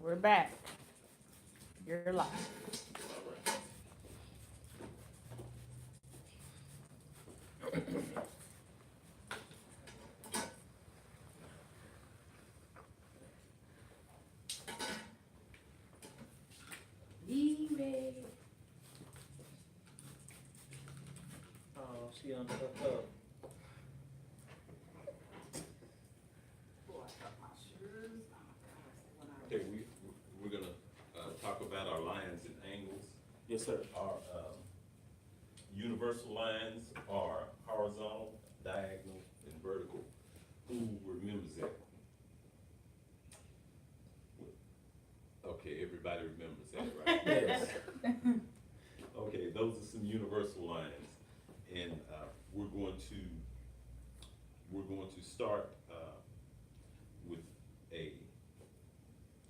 We're back. You're live. Oh, she under her cup. Okay, we're gonna talk about our lines and angles. Yes, sir. Our universal lines are horizontal, diagonal, and vertical. Who remembers that? Okay, everybody remembers that, right? Yes. Okay, those are some universal lines, and we're going to start with a.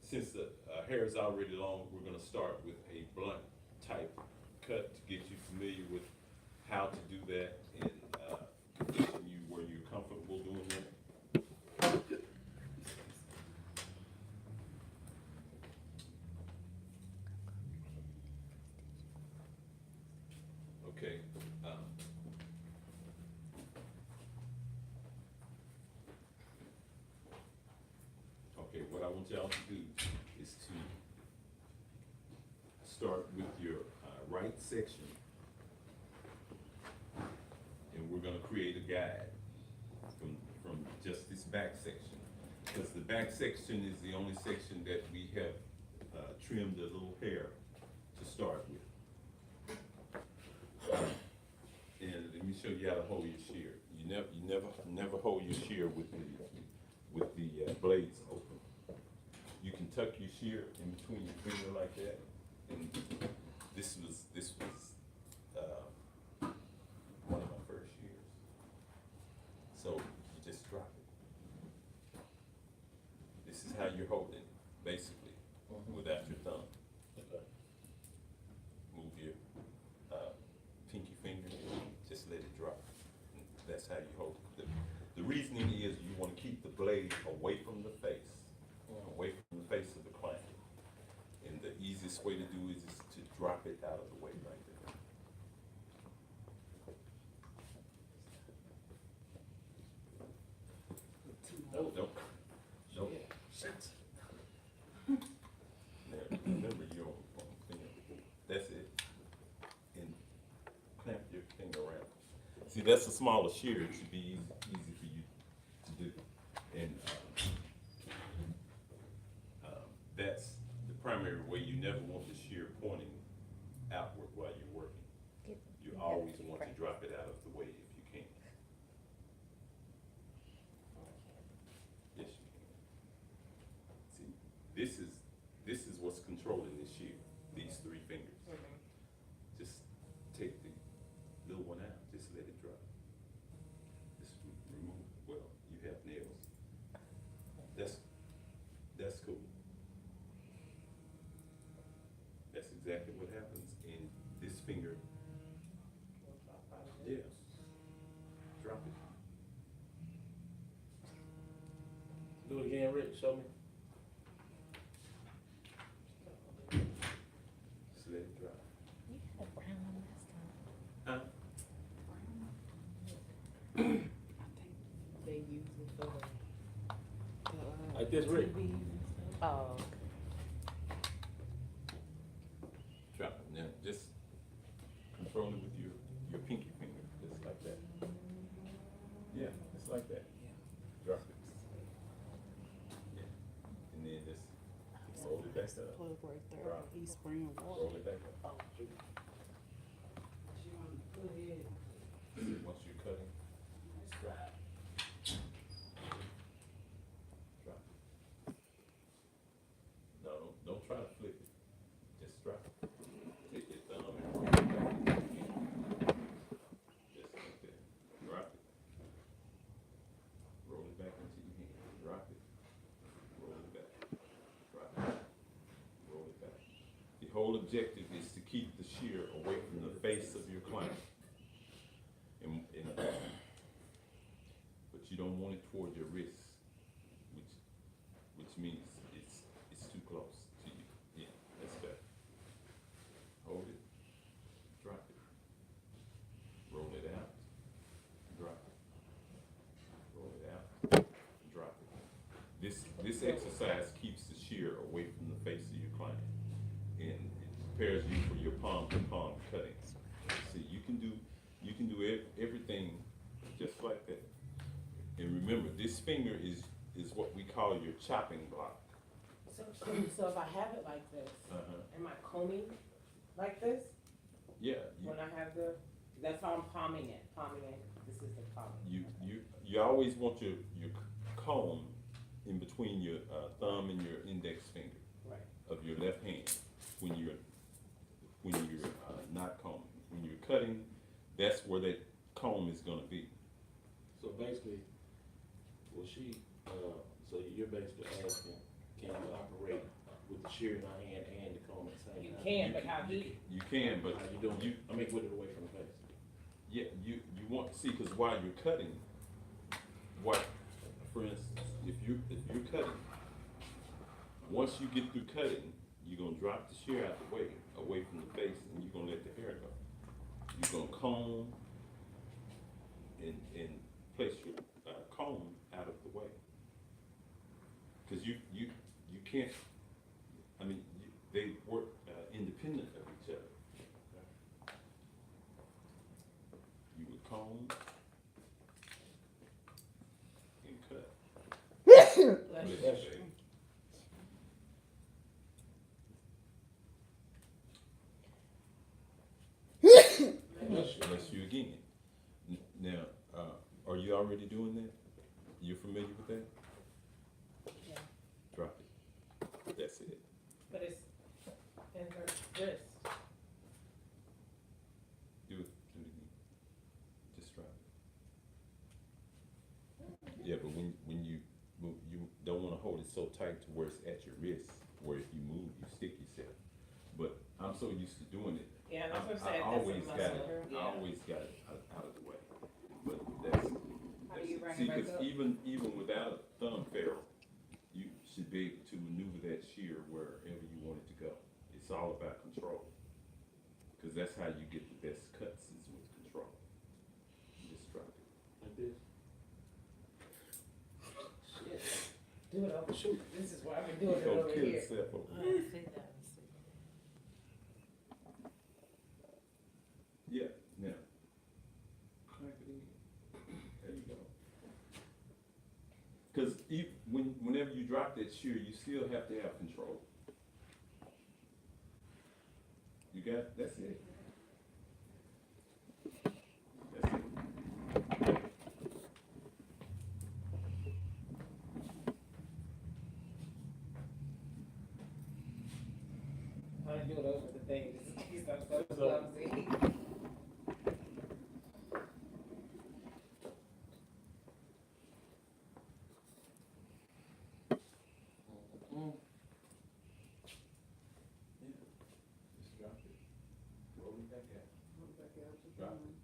Since the hair is already long, we're going to start with a blunt type cut to get you familiar with how to do that and condition you where you're comfortable doing that. Okay. Okay, what I want y'all to do is to start with your right section, and we're gonna create a guide from just this back section. Because the back section is the only section that we have trimmed a little hair to start with. And let me show you how to hold your shear. You never hold your shear with the blades open. You can tuck your shear in between your finger like that. And this was one of my first shears. So you just drop it. This is how you're holding it, basically, without your thumb. Okay. Move your pinky finger, just let it drop. And that's how you hold it. The reasoning is you want to keep the blade away from the face, away from the face of the client. And the easiest way to do is to drop it out of the way right there. No, don't. Now, remember your finger. That's it. And clamp your finger around. See, that's a smaller shear. It should be easy for you to do. And that's the primary way. You never want the shear pointing outward while you're working. You always want to drop it out of the way if you can. Yes, you can. See, this is what's controlling this shear. These three fingers. Just take the little one out. Just let it drop. Just remove. Well, you have nails. That's cool. That's exactly what happens in this finger. Yeah. Drop it. Do it again, Rick. Show me. Just let it drop. You had a brown one last time. Huh? I think they use it for the Like this, Rick. TVs and stuff. Oh, Drop it. Now just control it with your pinky finger, just like that. Yeah, just like that. Drop it. Yeah. And then just roll it back up. Plug right there. Drop. He's spraying water. Roll it back up. oh, Once you're cutting, just drop it. Drop it. No, don't try to flip it. Just drop it. Take your thumb and roll it back into your hand. Just like that. Drop it. Roll it back into your hand. Drop it. Roll it back. Drop it. Roll it back. The whole objective is to keep the shear away from the face of your client. But you don't want it toward your wrist, which means it's too close. prepares you for your palm to palm cutting. See, you can do everything just like that. And remember, this finger is what we call your chopping block. So if I have it like this, Uh-huh. am I combing like this? Yeah, When I have that's how I'm palming it. This is the palm. you always want your comb in between your thumb and your index finger Right. of your left hand when you're not combing. When you're cutting, that's where that comb is going to be. So basically, well, so you're basically asking, can you operate with the shear in our hand and the comb at the same You time? can, but how deep? You can, but How you doing? I mean, with it away from the face. yeah, you want to see, because while you're cutting, for instance, if you're cutting, once you get through cutting, you're gonna drop the shear out the way, away from the face, and you're gonna let the hair go. You're gonna comb and place your comb out of the way, because you can't. I mean, they work independent of each other. You would comb and cut. Bless you. Bless you, baby. Bless you again. Now, are you already doing that? You're familiar with that? Yeah. Drop it. That's it. But it's in her wrist. Do it again. Just drop it. Yeah, but when you don't want to hold it so tight to where it's at your wrist, where if you move, you stick yourself. But I'm so used to doing it. Yeah, that's what I'm I saying. always That's a got muscle. it. Yeah. I always got it out of the way. But that's. How do you bring See, it back because up? even without a thumb ferrule, you should be able to maneuver that shear wherever you want it to go. It's all about control. Because that's how you get the best cuts is with control. You just drop it. Like this. Shit. Do it over. Shoot. This is why I've been doing it Don't over kill here. yourself over I there. see that, I see. Yeah, now. Crank it in. There you go. Because whenever you drop that shear, you still have to have control. You got it? That's it. That's it. I do it over the thing just in case I'm so clumsy. Just drop it. Roll it back out. Drop it.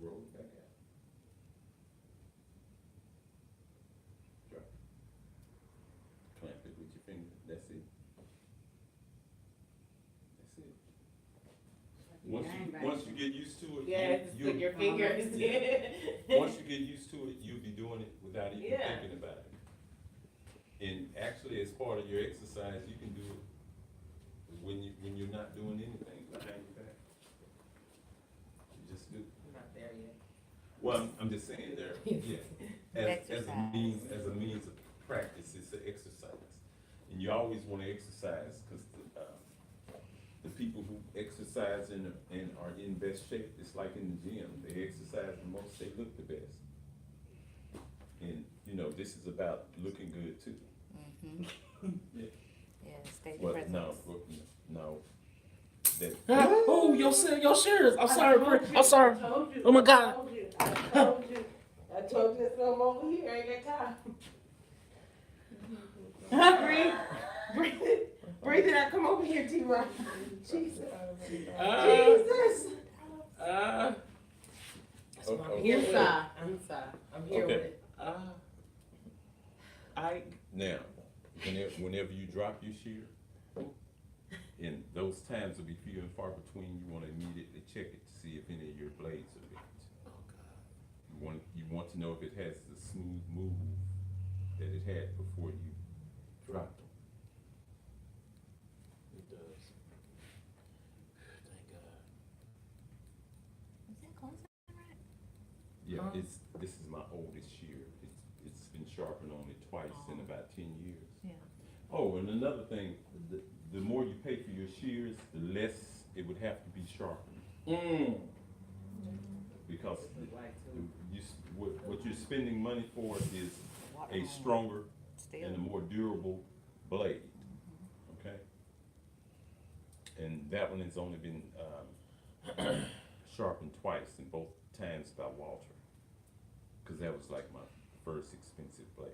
Roll it back out. Drop it. Clamp it with your finger. That's it. That's it. Once you get used to it, Yeah, just stick your fingers in. once you get used to it, you'll be doing it without even Yeah. thinking about it. And actually, as part of your exercise, you can do it when you're not doing anything behind your back. You just do. I'm not there yet. Well, I'm just saying there, yeah. As a Exercise. means of practice, it's an exercise. And you always want to exercise, because the people who exercise and are in best shape, it's like in the gym, they exercise the most, they look the best. And, this is about looking good too. Mm-hmm. Yeah. Yeah, state Well, presence. no, that, Oh, your shears. I'm sorry, I'm sorry. I told you. Oh my God. I told you to throw them over here. I ain't got time. Breathe it out. Come over here, T.Y. Jesus. Jesus. okay. Here's side. I'm side. I'm here with Okay. it. Now, whenever you drop your shear, and those times will be few and far between, you want to immediately check it to see if any of your blades are bent. You want to know if it has the smooth move that it had before you dropped them. It does. Oh, and another thing, the more you pay for your shears, the less it would have to be sharpened. Because what you're spending money for is a stronger Still. and a more durable blade, okay? And that one has only been, sharpened twice, and both times by Walter. Cause that was like my first expensive blade.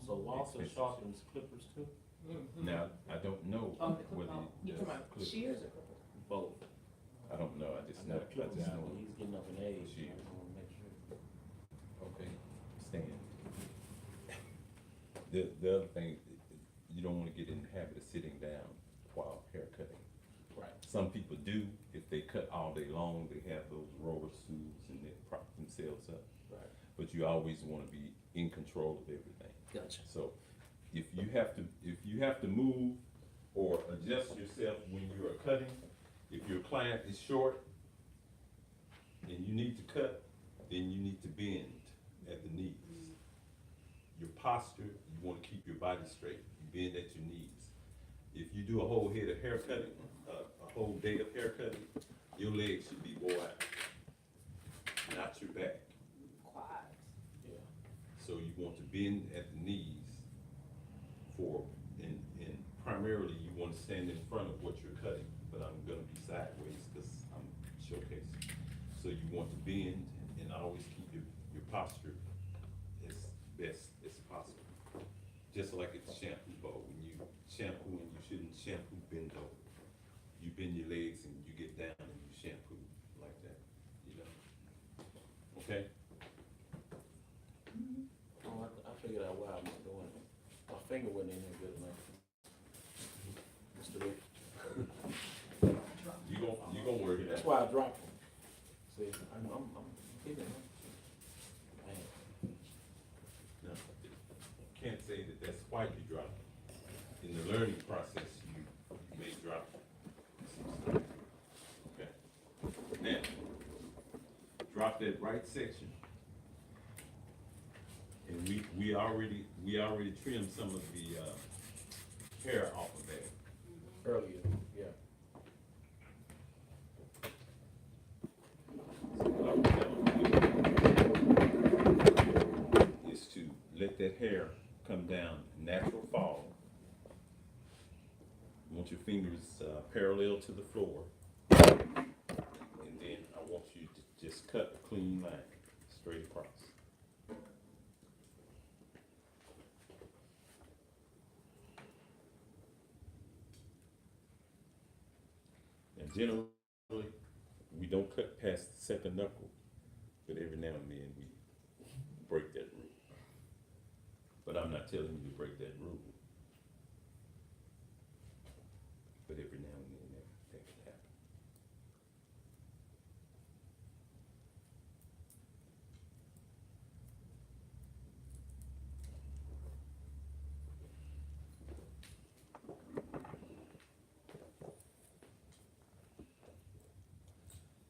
So Walter Expensive. sharpens clippers too? Now, I don't know Oh, whether you he talking does about clippers. shears or clippers? Both. I don't know, I just I know, got a clipper guy, know. but he's getting up in age. so Shears. I wanna make sure. Okay, stand. The other thing, you don't wanna get in the habit of sitting down while haircutting. Right. Some people do, if they cut all day long, they have those roller stools and they prop themselves up. Right. But you always wanna be in control of everything. Gotcha. So, if you have to move or adjust yourself when you are cutting, if your client is short and you need to cut, then you need to bend at the knees. Your posture, you wanna keep your body straight, you bend at your knees. If you do a whole head of hair cutting, a whole day of hair cutting, your legs should be wore out, not your back. Quads. Yeah. So you want to bend at the knees and primarily you want to stand in front of what you're cutting, but I'm gonna be sideways because I'm showcasing. So you want to bend and always keep your posture as best as possible. Just like it's a shampoo bowl, when you shampoo and you shouldn't shampoo bend over. You bend your legs and you get down and you shampoo like that, you know? Okay? Oh, I figured out why I was doing it. My finger wasn't in there good enough. Mr. Rick. You gonna work it That's out. why I dropped them. See, I'm hitting them. Man, No, can't say that that's why you drop it. In the learning process, you may drop it. Okay. Now, drop that right section. And we already trimmed some of the hair off of that. earlier, yeah. What I would do is to let that hair come down, natural fall. You want your fingers parallel to the floor. And then I want you to just cut a clean line, straight across. And generally, we don't cut past the second knuckle, but every now and then we break that rule. But I'm not telling you to break that rule. But every now and then that can happen.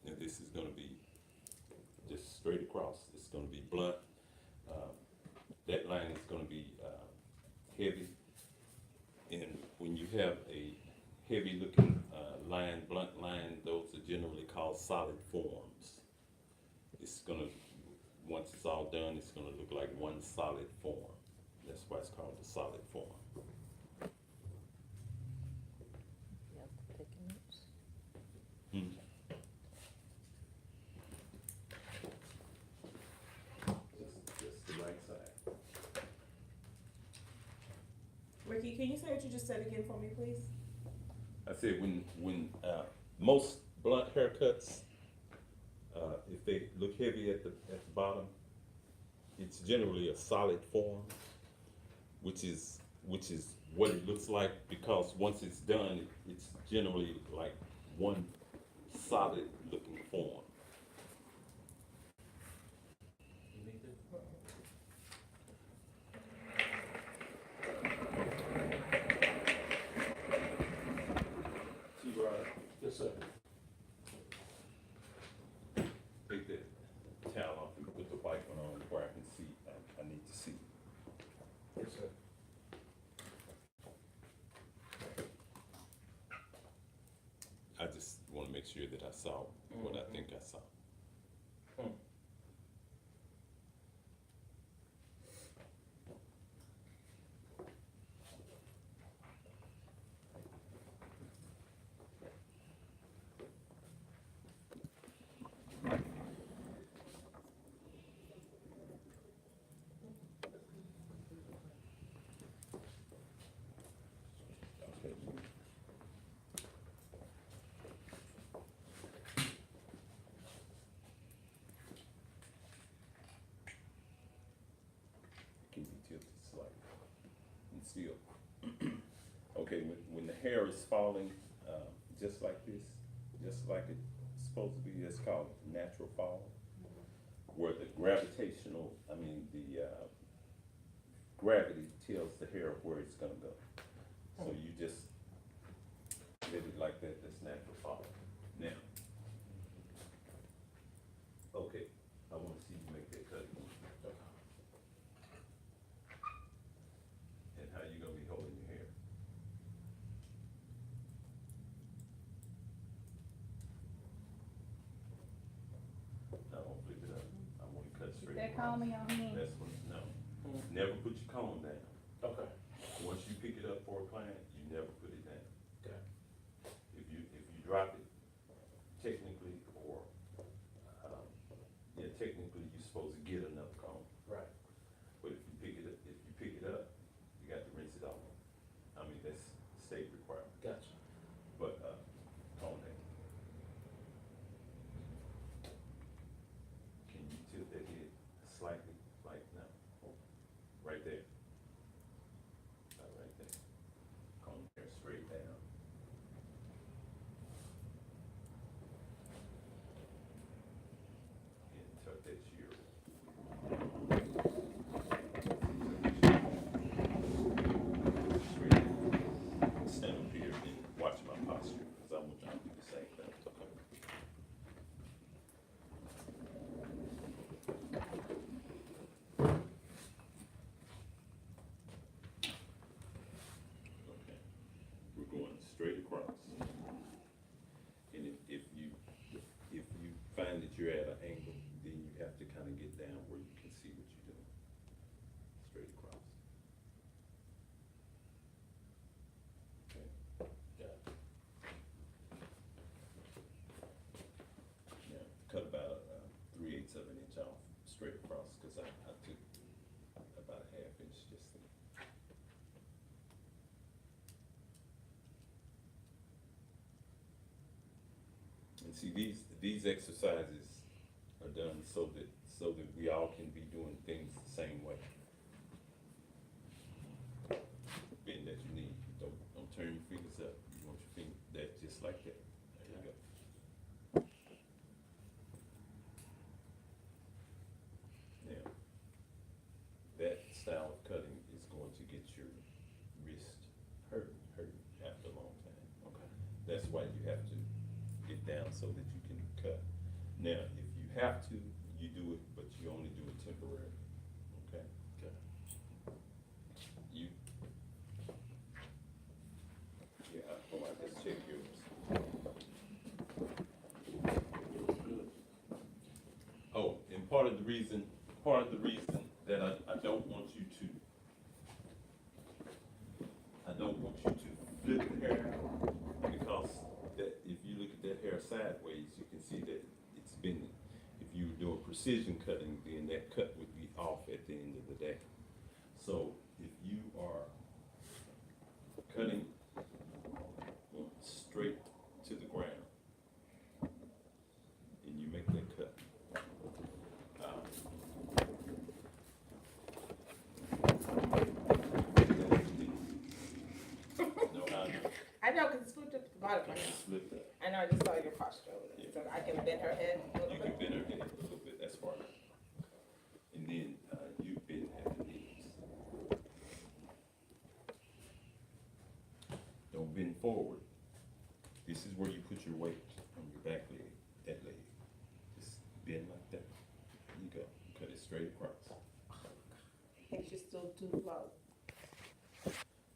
Now this is gonna be just straight across. It's gonna be blunt. That line is gonna be heavy. And when you have a heavy looking line, blunt line, those are generally called solid forms. It's gonna, once it's all done, it's gonna look like one solid form. That's why it's called a solid form. Yep, taking notes. Hmm. Just the right side. Ricky, can you say what you just said again for me, please? I said when most blunt haircuts, if they look heavy at the bottom, it's generally a solid form, which is what it looks like, because once it's done, it's generally like one solid looking form. You need this? T-Rod. Yes, sir. Take that towel off and put the white one on where I can see. I need to see. Yes, sir. just wanna make sure that I saw what I think I saw. Okay. Can be tilted slightly and still. Okay, when the hair is falling, just like this, just like it's supposed to be, it's called natural fall, where the gravitational, gravity tells the hair where it's gonna go. So you just let it like that, that's natural fall. Now, okay, I wanna see you make that cut. And how you gonna be holding your hair. I won't flip it up, I want to cut straight. That comb in your hand. That's what, no, never put your comb down. Okay. Once you pick it up for a client, you never put it down. Okay. If you drop it, technically, technically, you're supposed to get another comb. Right. But if you pick it up, you got to rinse it off. That's state requirement. Gotcha. But, comb that. Can you tilt that head slightly, like now? Right there. Right there. Comb hair straight down. And tuck that shear. Straight. Stand up here and watch my posture, because I want you to do the same thing. Okay, we're going straight across. And if you find that you're at an angle, then you have to kind of get down where you can see what you're doing. Straight across. Okay. Got it. Now, cut about 3/8 of an inch off straight across, because I took about a 1/2 inch just there. And see, these exercises are done so that we all can be doing things the same way. Bend at your knee, don't turn your fingers up, you want your finger, that just like that, there you go. Now, that style of cutting is going to get your wrist hurt after a long time. Okay. That's why you have to get down so that you can cut. Now, if you have to, you do it, but you only do it temporarily, okay? Okay. You, I just check yours. Good. Oh, and part of the reason that I don't want you to flip the hair out, because that, if you look at that hair sideways, you can see that it's bending. If you were doing precision cutting, then that cut would be off at the end of the day. So if you are cutting straight to the ground, and you make that cut, no, I know, because it's flipped up at the bottom. I just flip that. I know, I just saw your posture over there. So I can bend her head a little You can bit. bend her head a little bit, that's fine. And then, you bend at the knees. Don't bend forward. This is where you put your weight on your back leg, that leg. Just bend like that. There you go. Cut it straight across. And she's still too low.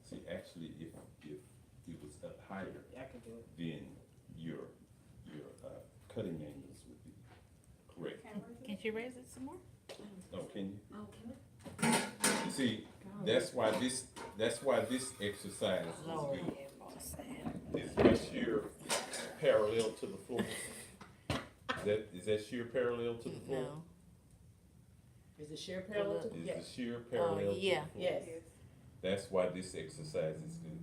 See, actually, if it was up higher, Yeah, I can do it. your cutting angles would be correct. Can she raise it some more? Oh, can you? You see, that's why this exercise is Lord. good. Is my shear parallel to the floor? Is that shear parallel to the floor? No. Is the shear parallel to? Is Yes. the shear parallel to yeah. the floor? Yes. That's why this exercise is good.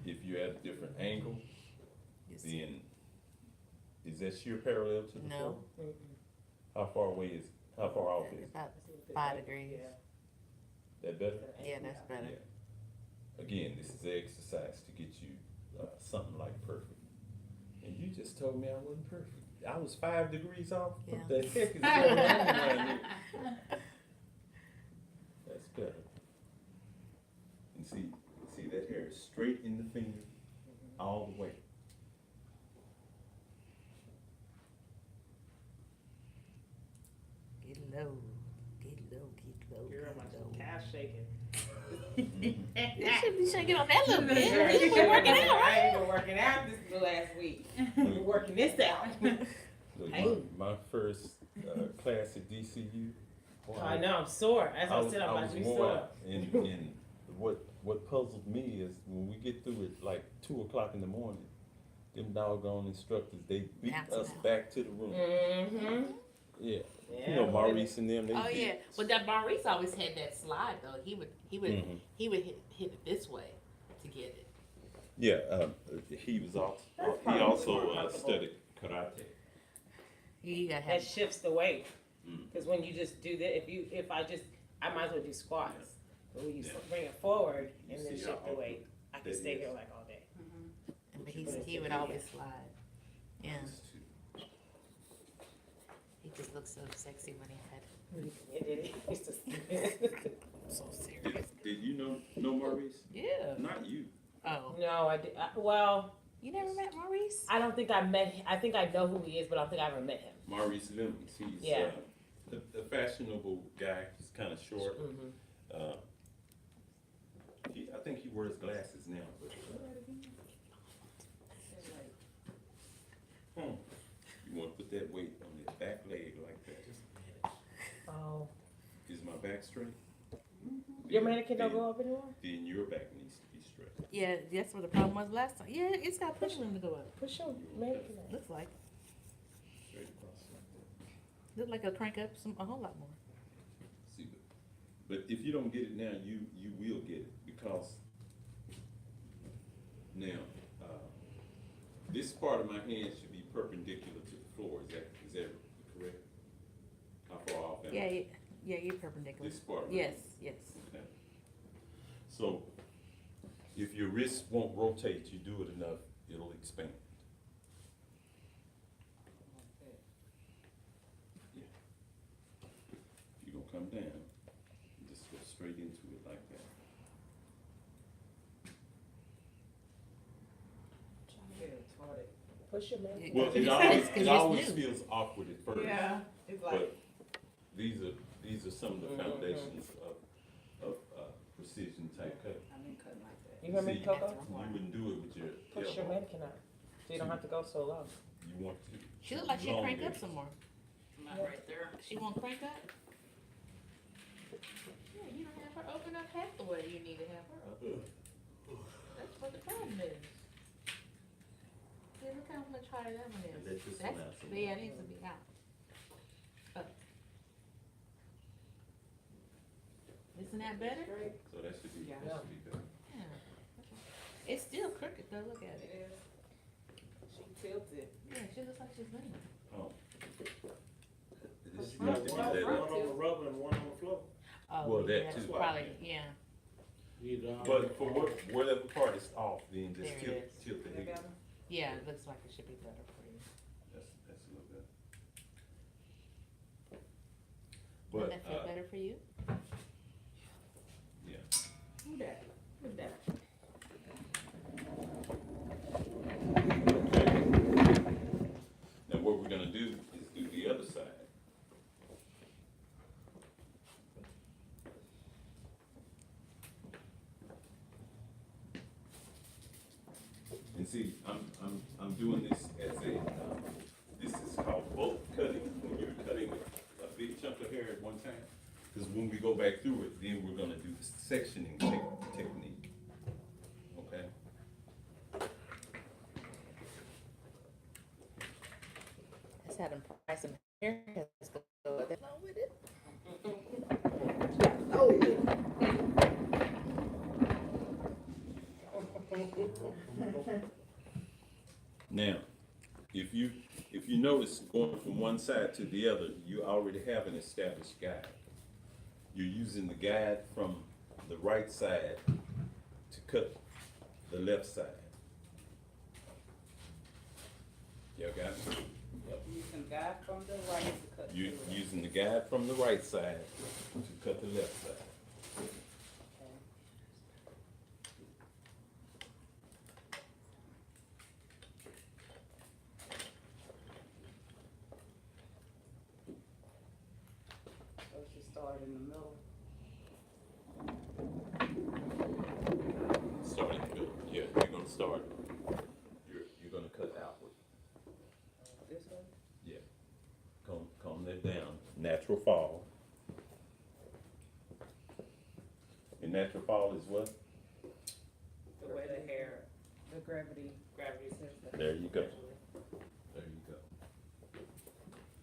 If you're at a different angle, then is that shear parallel to the No. floor? Mm-mm. How far off is it? About 5 degrees. Yeah. That better? Yeah, that's better. Yeah. Again, this is an exercise to get you something like perfect. And you just told me I wasn't perfect. I was 5 degrees off. What the heck is going on around here? That's better. And see that hair is straight in the finger all the way. Get low. Get low. Get low. Girl, my Get low. calf shaking. You should be shaking on that little bit. You been working out, I right? ain't been working out this the last week. Been working this out. Look, Hey. my first class at DCU. Oh, I know, I'm sore. As I said, I'm I about was to be worn sore. out. And what puzzled me is when we get through at like 2 o'clock in the morning, them doggone instructors, they beat Bounce us out. back to the room. Mm-hmm. Yeah. Yeah, You know, Maurice and them, they Oh beat yeah, us. but that Maurice always had that slide though. He would Mhm. hit it this way to get it. Yeah, he was also, he also studied karate. You gotta That have. shifts the weight. Mm. Because when you just do that, I might as well do squats. But when you Yeah. bring it forward You and then see shift how the weight, I can that stay is. here like all day. But he would always slide. Yeah, These two. he just looks so sexy when he had it. It used to So serious. Did you know Maurice? Yeah. Not you. Oh, No, I did. Well, you never met Maurice? I don't think I met him. I think I know who he is, but I don't think I ever met him. Maurice Lemons. He's Yeah. a fashionable guy. He's kind of short. Mm-hmm. I think he wears glasses now. But, you want to put that weight on your back leg like that. Oh. Is my back straight? Your mannequin don't go up anymore? Then your back needs to be straight. Yeah, that's what the problem was last time. Yeah, it's got push room to go up. Push your mannequin up. Looks like. Straight across like that. Look like it'll crank up a whole lot more. See, but if you don't get it now, you will get it because now this part of my hand should be perpendicular to the floor. Is that correct? How far off am I? Yeah, you're perpendicular. This part. Right? Yes, yes. Okay. So if your wrist won't rotate, you do it enough, it'll expand. Yeah. You're gonna come down, just go straight into it like that. Push your mannequin. Well, It's it because it's always new. feels awkward at first. It's But these are some of the foundations of precision type cut. I've been cutting like that. You hear me, See, Coco? You wouldn't do it with your Push your elbow. mannequin up. So you don't have to go so low. You want to. She look like she'll crank longer. up some more. Not right there. She won't crank up? Yeah, you don't have her open up half the way you need to have her open. That's what the problem is. Yeah, look how much higher that one is. And let this one out some Yeah, more. it needs to be out. Up. Isn't that better? So that should be, Yeah. that should be better. Yeah. It's still crooked though, look at it. is. She tilted. Yeah, she looks like she's leaning. Oh. This Front needs to be one, that One up. on the rubber and one on the floor. Oh, Well, that yeah, too. probably, yeah. Either But for whatever part is off, then just There it tilt the head. Yeah, it looks like it should be better for you. That's a little better. Doesn't But, that feel better for you? yeah. Who that? Who's that? Okay. Now what we're gonna do is do the other side. And see, I'm doing this as a, this is called bulk cutting, when you're cutting a big chunk of hair at one time. Because when we go back through it, then we're gonna do the sectioning technique, okay? Let's have them price some haircuts to go along with it. Now, if you notice going from one side to the other, you already have an established guide. You're using the guide from the right side to cut the left side. Y'all got it? Using guide from the right to cut. You're to the left. using the guide from the right side to cut the left side. So she started in the middle. Start in the middle. Yeah, you're gonna start. You're gonna cut outward. This way? Yeah. Comb that down. Natural fall. And natural fall is what? The way the hair, the gravity says that. There you go. There you go.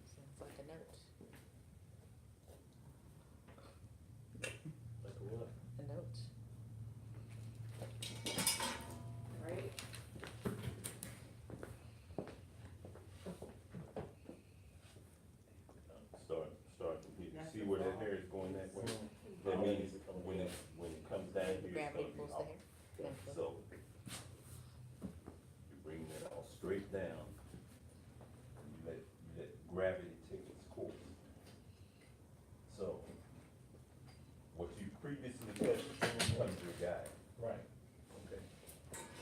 Sounds like a note. Like what? A note. Right? Start. You see where that hair is going that way? That means when it comes down here, it's Gravity gonna be pulls the off. hair. Naturally. So, you bring that all straight down. And you let gravity take its course. So, what you previously cut becomes your guide. Right. Okay.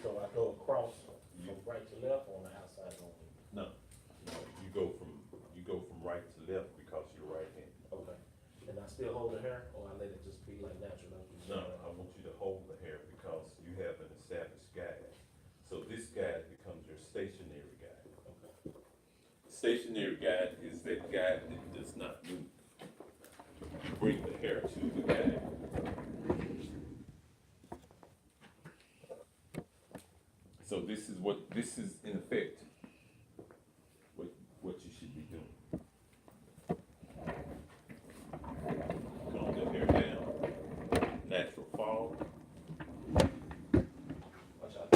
So I go across from right to left on the outside only. No, you go from right to left because you're right-handed. Okay. And I still hold the hair, or I let it just be like natural? No, I want you to hold the hair because you have an established guide. So this guide becomes your stationary guide. Okay. Stationary guide is that guide that does not move. You bring the hair to the guide. So this is in effect, what you should be doing. Comb the hair down, natural fall. Watch out.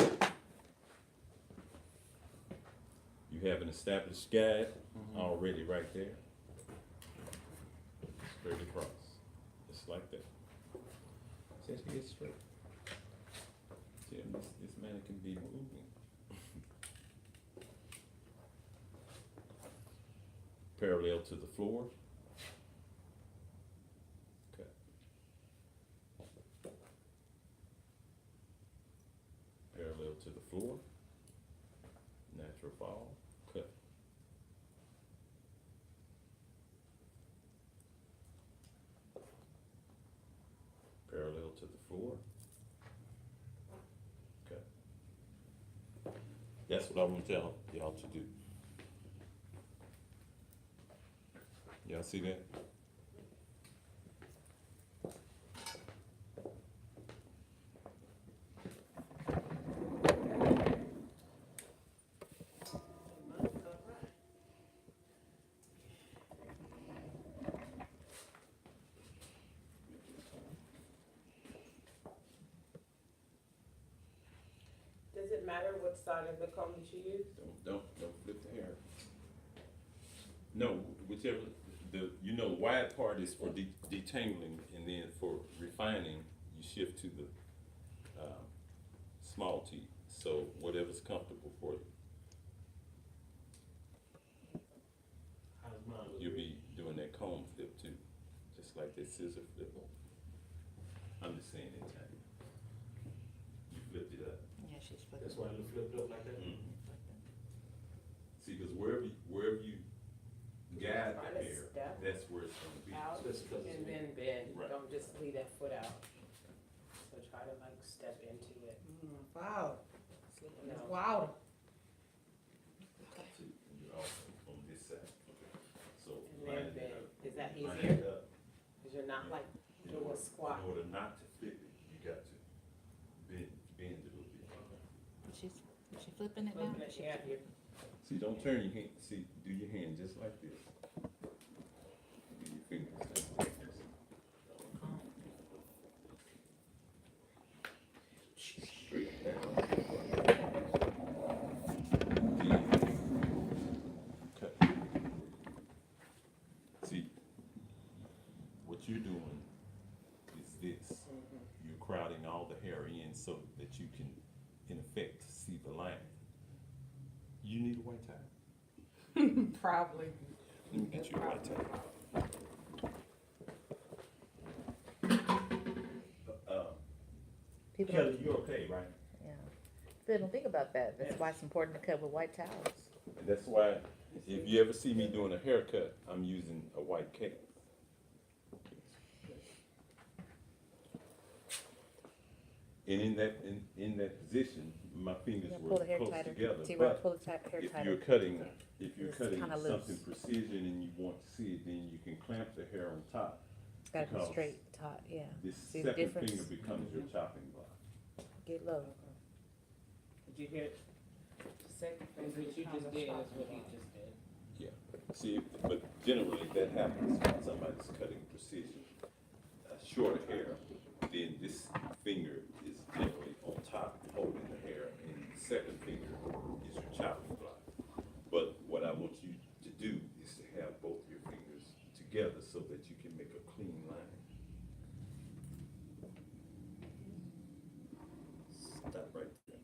You have an established guide already right there. Straight across, just like that. Just get straight. See, and this man can be moving. Parallel to the floor. Okay. Parallel to the floor. Natural fall. Cut. Parallel to the floor. Okay. That's what I want to tell y'all to do. Y'all see that? Does it matter what side of the comb that you use? Don't flip the hair. No, whichever, wide part is for detangling, and then for refining, you shift to the, small teeth. So whatever's comfortable for you. How does mine look? You'll be doing that comb flip too, just like that scissor flip. I'm just saying in time. You flipped it up. Yeah, she's flipping. That's why it flipped up like that? See, because wherever you guide Try the to hair, step that's where it's gonna be. Out Just because it's and then bend. Right. Don't just leave that foot out. So try to like step into it. Wow. No. Wow. See, and you're also on this side. So And line then, it up. is that Line easier? it up. Cause you're not like doing a squat. In order not to flip it, you got to bend it a little bit. She's, she flipping it now? Flipping it, yeah, here. See, don't turn your hand, see, do your hand just like this. Do your fingers just like this. Straight down. Cut. See, what you're doing is this. You're crowding all the hair in so that you can, in effect, see the line. You need a white tie? Probably. Let me get you a white tie. People Kelly, don't, you're okay, right? yeah. People don't think about that. That's why it's important to cut with white towels. And that's why, if you ever see me doing a haircut, I'm using a white cape. And in that position, my fingers Yeah, were pull the hair close tighter. together. See where I But pull the hair if tighter? you're cutting It's something kinda loose. precision and you want to see it, then you can clamp the hair on top. It's gotta be because straight, taut, yeah. This See the second difference? finger becomes your chopping block. Get low. Did you hear it? Second finger, what you just did is what he just did. Yeah, see, but generally that happens when somebody's cutting precision. Shorter hair, then this finger is generally on top holding the hair, and the second finger is your chopping block. But what I want you to do is to have both your fingers together so that you can make a clean line. Stop right there.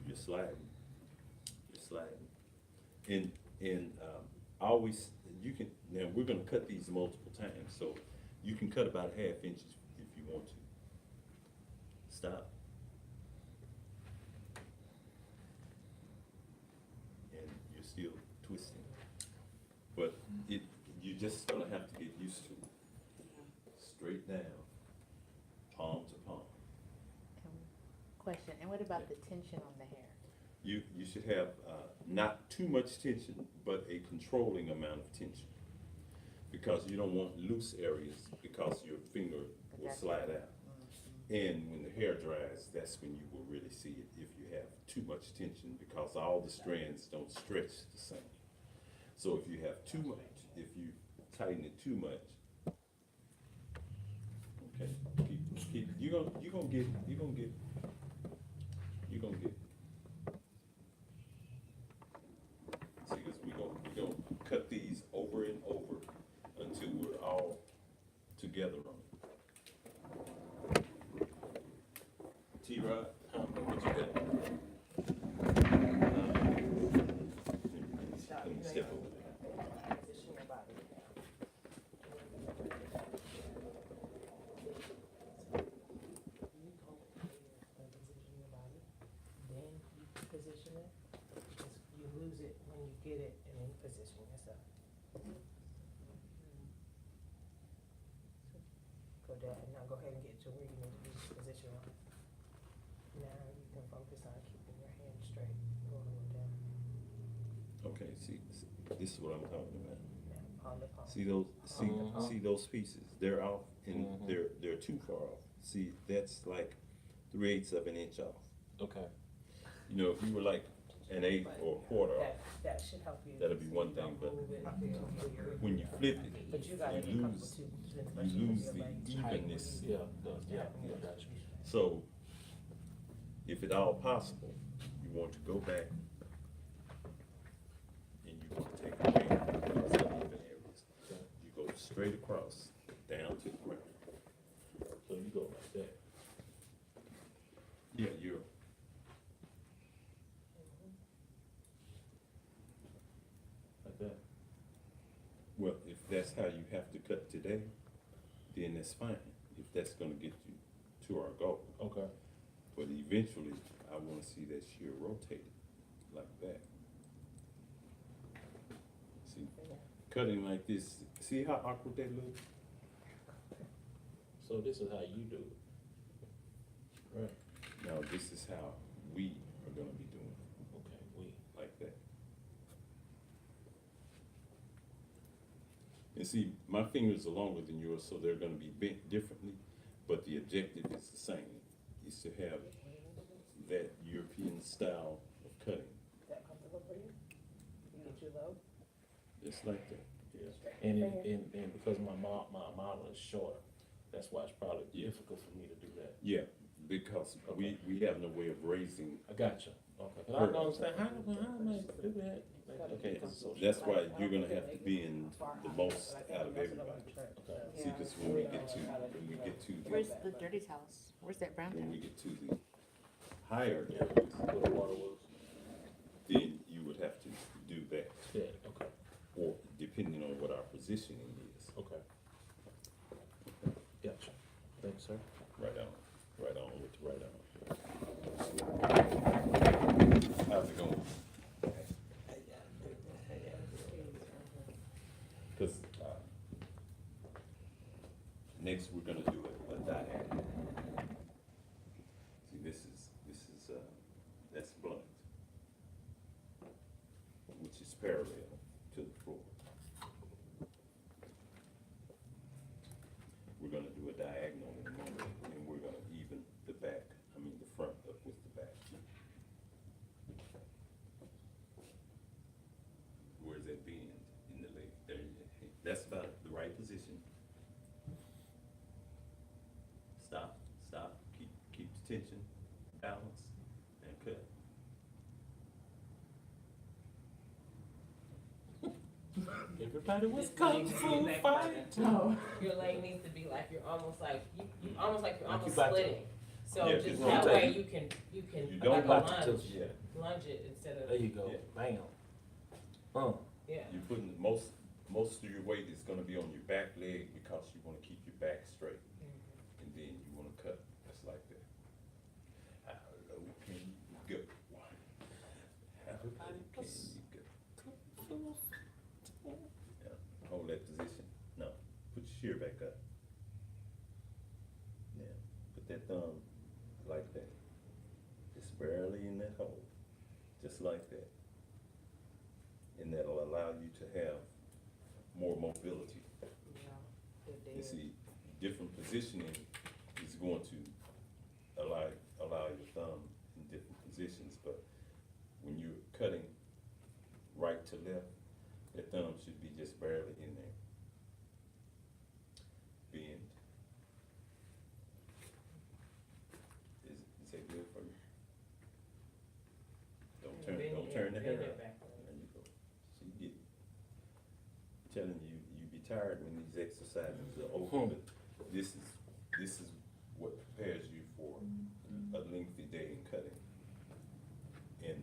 You're sliding. You're sliding. And always, you can, now we're gonna cut these multiple times, so you can cut about 1/2 inch if you want to. Stop. And you're still twisting. But you're just gonna have to get used to it. Straight down, palm to palm. Question, and what about the tension on the hair? You should have not too much tension, but a controlling amount of tension. Because you don't want loose areas, because your finger will Gotcha. slide out. And when the hair dries, that's when you will really see it if you have too much tension, because all the strands don't stretch the same. So if you have too much, if you tighten it too much, okay, keep, you're gonna get. See, because we're gonna cut these over and over until we're all together on it. T-Rod, what you got? Let me step over there. Position your body. Position your body, then you position it, because you lose it when you get it and then you position yourself. Go down, now go ahead and get to where you need to be positioned on. Now you can focus on keeping your hand straight, going down, Okay, see, this is what I'm talking about. now palm to palm. See those pieces? They're off, and they're too far off. See, that's like 3/8 of an inch off. Okay. You know, if you were like an 1/8 or a quarter off, That should help you. that'll be one so you thing, don't but move it until you're- when you flip it, But you gotta be you comfortable lose, too. you lose the evenness. Yeah, yeah, got you. So, if at all possible, you want to go back and you want to take away those uneven areas. You go straight across, down to the ground. So you go like that. Yeah, you're. Like that. Well, if that's how you have to cut today, then that's fine, if that's gonna get you to our goal. Okay. But eventually, I wanna see that shear rotated like that. See, cutting like this, see how awkward that looks? So this is how you do it. Right. Now, this is how we are gonna be doing it, Okay, like that. And see, my fingers are longer than yours, so they're gonna be bent differently, but the objective is the same, is to have that European style of cutting, Is that comfortable for you? You get too low? just like that. yeah. And because my model is short, that's why it's probably difficult for me to do that. Yeah, because we have no way of raising. I got you. Okay. 'Cause I don't understand, how am I do that? Okay, so That's why you're gonna have to be in the most out of everybody. Okay. See, because when we get to Where's the dirty house? Where's that brown when house? we get to the higher Yeah, areas, where the water was. then you would have to do that, Yeah, okay, or depending on what our positioning is. okay. Gotcha. Thanks, sir. Right on with the right on. How's it going? Cause, next we're gonna do a diagonal. See, this is, that's blunt, which is parallel to the floor. We're gonna do a diagonal in a moment, and we're gonna even the back, the front up with the back. Where's that bend in the leg? There, that's about the right position. Stop, keep the tension, balance, and cut. Everybody was This kung needs to be fu back fighting. No. Your leg needs to be like you're almost like you're Like almost you about to- splitting. So Yeah, just just that rotate. way you can You like don't a about to lunge, tilt. Yeah, lunge it instead of There you go, Yeah. bam. yeah. you're putting most of your weight is gonna be on your back leg because you wanna keep your back straight. Mm-hmm. And then you wanna cut just like that. How low can you go? How low can you go? Yeah, hold that position. No, put your shear back up. Yeah, put that thumb like that. Just barely in that hole, just like that. And that'll allow you to have more mobility. You see, different positioning is going to allow your thumb in different positions, but when you're cutting right to left, that thumb should be just barely in there. Bend. Is that good for you? Don't turn the hair up. There you go. So you get, I'm telling you, you be tired when these exercises are over, but this is what prepares you for a lengthy day in cutting. And,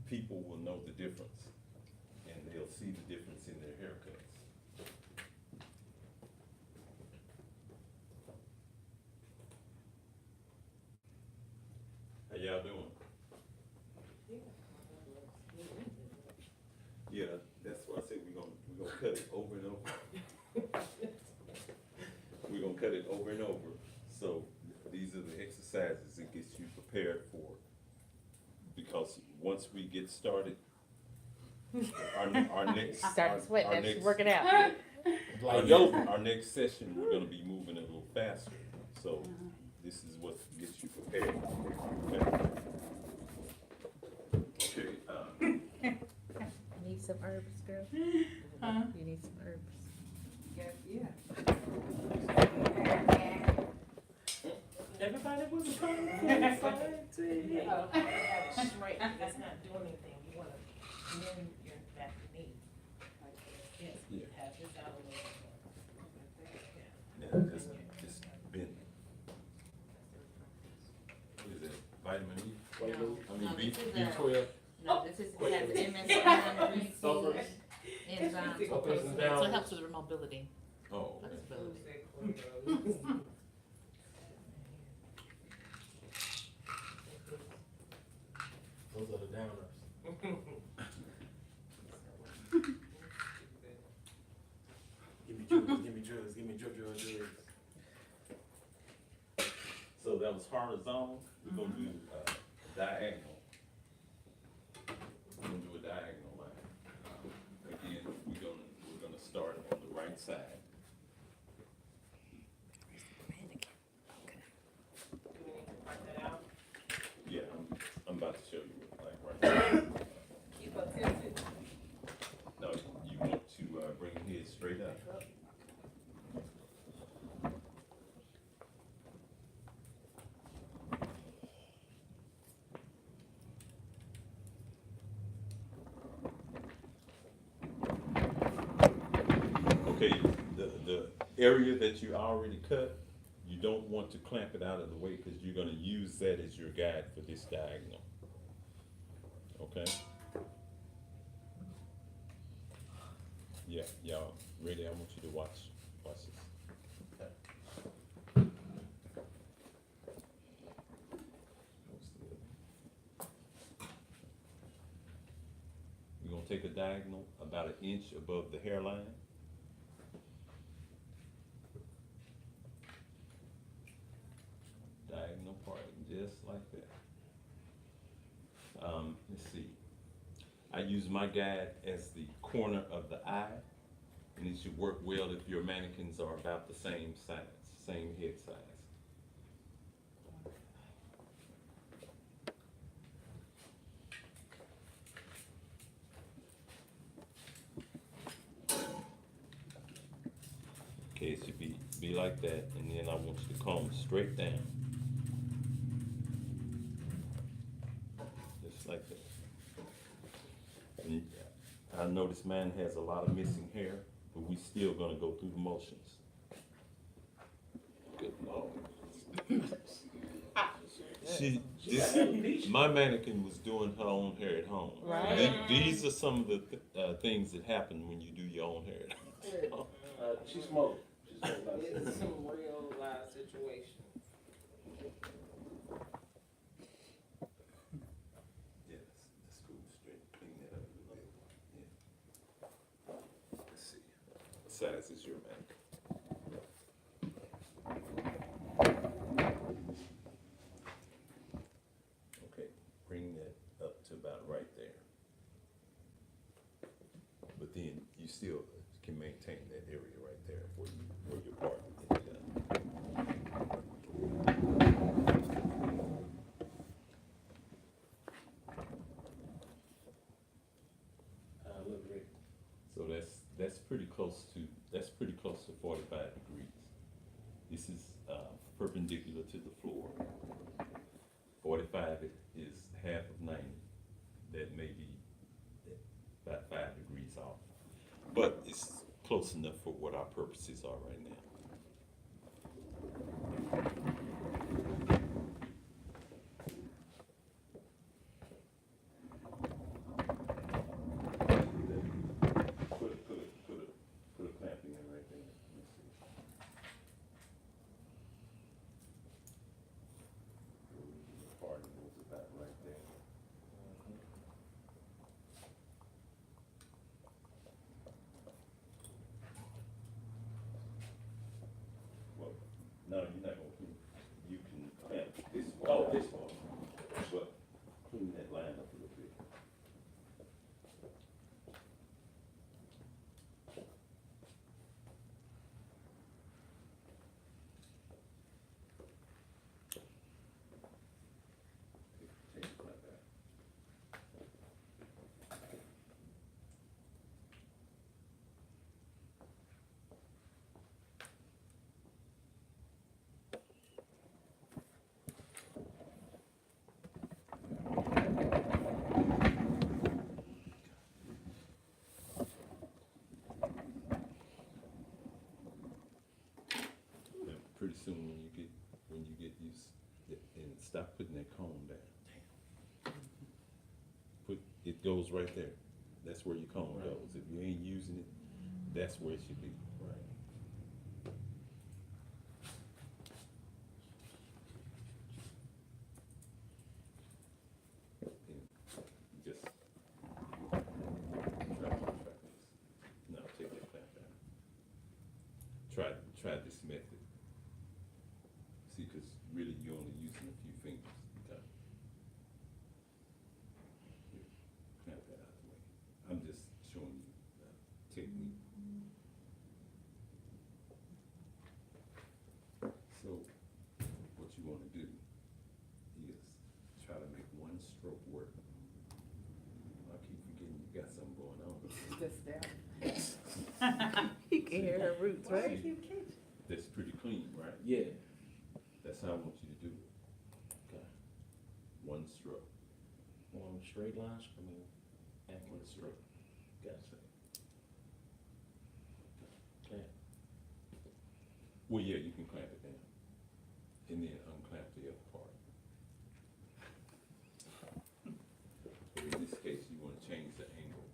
people will know the difference, and they'll see the difference in their haircuts. How y'all doing? Yeah, that's why I say we're gonna cut it over and over. We're gonna cut it over and over. So these are the exercises that gets you prepared for. Because once we get started, our next. Start sweating, our let's next- work it out. Like yoga. Our next session, we're gonna be moving a little faster. So this is what gets you prepared. Okay, Need some herbs, girl? Huh? You need some herbs. Yeah. Everybody was a kung fu fighting. Have it straight, that's not doing anything, you wanna bend your back knee. Yes, Yeah. have this out a little bit more. yeah, just bend. What is it, vitamin E? No, B, this is B12? No, this is, has MSM, Over. enzymes, Up and so down. it helps with mobility, Oh, okay. flexibility. Those are the downers. Give me drugs, give me drugs, give me drugs. So that was horizontal, we're gonna do, diagonal. We're gonna do a diagonal line. Again, we're gonna start on the right side. Do we need to mark that out? Yeah, I'm about to show you, like, right now. Keep up tilted. No, you want to, bring your head straight up. Okay, the area that you already cut, you don't want to clamp it out of the way, because you're gonna use that as your guide for this diagonal. Okay? Yeah, y'all ready? I want you to watch this. We're gonna take a diagonal about an inch above the hairline. Diagonal part, just like that. Let's see. I use my guide as the corner of the eye, and it should work well if your mannequins are about the same size, same head size. Okay, it should be like that, and then I want you to comb straight down. Just like that. And I notice mine has a lot of missing hair, but we still gonna go through the motions. Good Lord. My mannequin was doing her own hair at home. Right. These are some of the things that happen when you do your own hair at home. She smoked. She smoked last This night. is some real life situation. Yeah, let's go straight, clean that up a little bit. Yeah. Let's see, what size is your mannequin? Okay, bring that up to about right there. But then you still can maintain that area right there where your part is done. Look great. So that's pretty close to 45 degrees. This is perpendicular to the floor. 45 is half of 90. That may be about 5 degrees off, but it's close enough for what our purposes are right now. Put a clamping in right there. Let's see. The part goes about right there. Well, no, you're not gonna clean. You can clamp this part. Oh, this part. But clean that line up a little bit. Take the clamp out. Yeah, pretty soon when you get used, and stop putting that comb down. It goes right there. That's where your comb Right. goes. If you ain't using it, that's where it should be. Right. And just try this. No, take that clamp down. Try this method. See, cause really you're only using a few fingers. Okay. Here, clamp that out the way. I'm just showing you the technique. So, what you wanna do is try to make one stroke work. I keep forgetting you got something going on. Just down. You can hear her roots, Why right? you keep catching? That's pretty clean, right? Yeah. That's how I want you to do it. Okay. One stroke. One straight line, I mean, accurate stroke. Gotcha. Okay. Well, yeah, you can clamp it down, and then unclamp the other part. But in this case, you wanna change the angle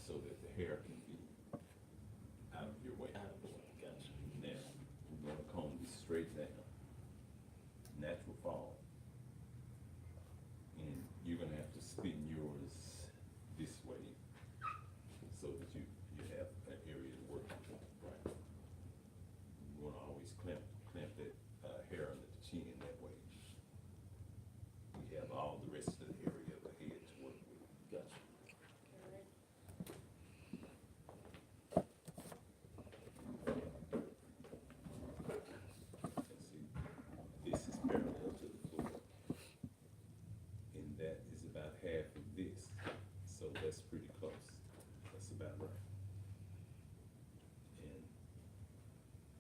so that the hair can be out of your way. Out of the way, gotcha. Now, we wanna comb this straight down, natural fall. And you're gonna have to spin yours this way, so that you have an area to work with, right? You wanna always clamp that, hair under the chin that way. We have all the rest of the area of the head to work with. Gotcha. And see, this is parallel to the floor. And that is about half of this, so that's pretty close. That's about right. And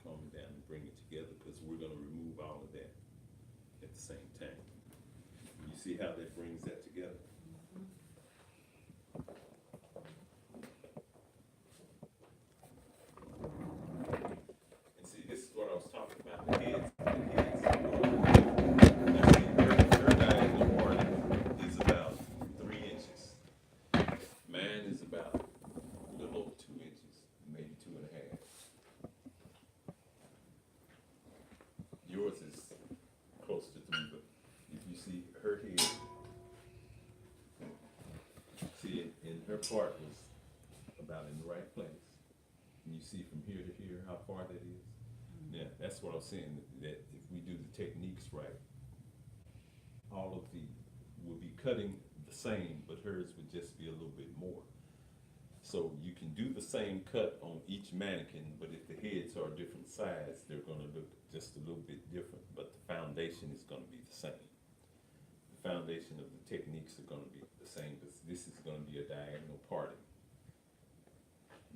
calm it down and bring it together, because we're gonna remove all of that at the same time. You see how that brings that together? And see, this is what I was talking about, the heads. Now see, her diagonal part is about 3 inches. Mine is about a little over 2 inches, maybe 2.5. Yours is close to 3, but if you see her head, see, and her part was about in the right place. And you see from here to here how far that is? Yeah, that's what I was saying, that if we do the techniques right, all of the, will be cutting the same, but hers would just be a little bit more. So you can do the same cut on each mannequin, but if the heads are different size, they're gonna look just a little bit different, but the foundation is gonna be the same. The foundation of the techniques are gonna be the same, because this is gonna be a diagonal parting.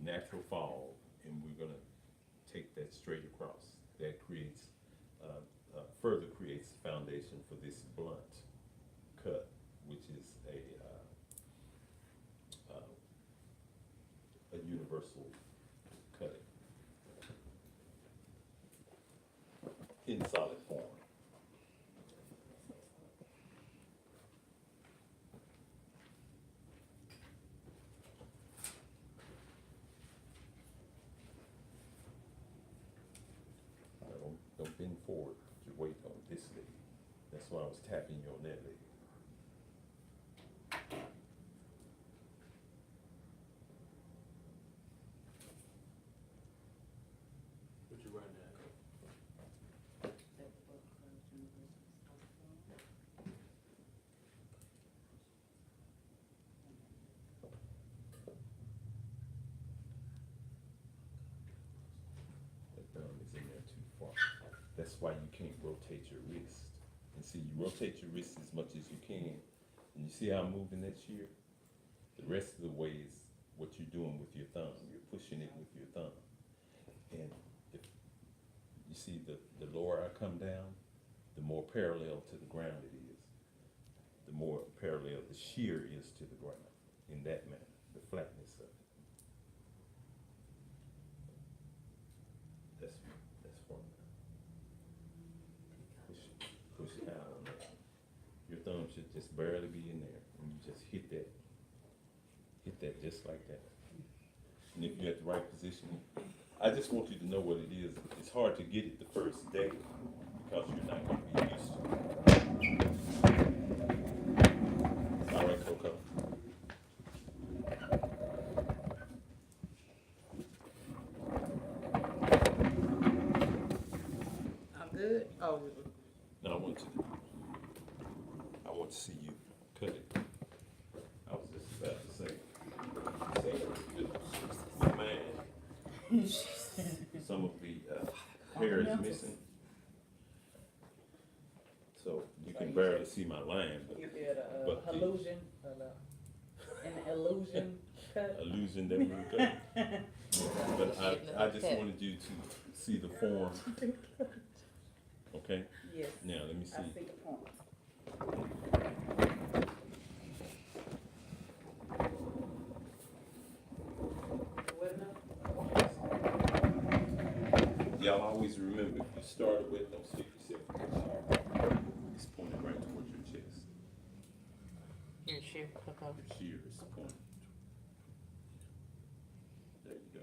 Natural fall, and we're gonna take that straight across. That creates, further creates the foundation for this blunt cut, which is a universal cutting in solid form. Now, don't bend forward, put your weight on this leg. That's why I was tapping you on that leg. What you writing down? That thumb is in there too far. That's why you can't rotate your wrist. And see, you rotate your wrist as much as you can, and you see how I'm moving that shear? The rest of the way is what you're doing with your thumb. You're pushing it with your thumb. And if you see the lower I come down, the more parallel to the ground it is. The more parallel the shear is to the ground in that manner, the flatness of it. That's for now. Push it out on that. Your thumb should just barely be in there, and you just hit that just like that. And if you're at the right position, I just want you to know what it is. It's hard to get it the first day because you're not going to be used to it. All right, Coco. good? Oh, No, I want to see you cut it. I was just about to say man, some of the hair is missing. So you can barely see my line, you did but a the- illusion, an illusion cut. illusion that we were cutting. But I just wanted you to see the form. Okay, Yes, now let me I see. see the point. Y'all always remember, if you started with, don't stick yourself in the shear. It's pointed right towards your chest. Your shear, okay. Your shear is pointed. There you go.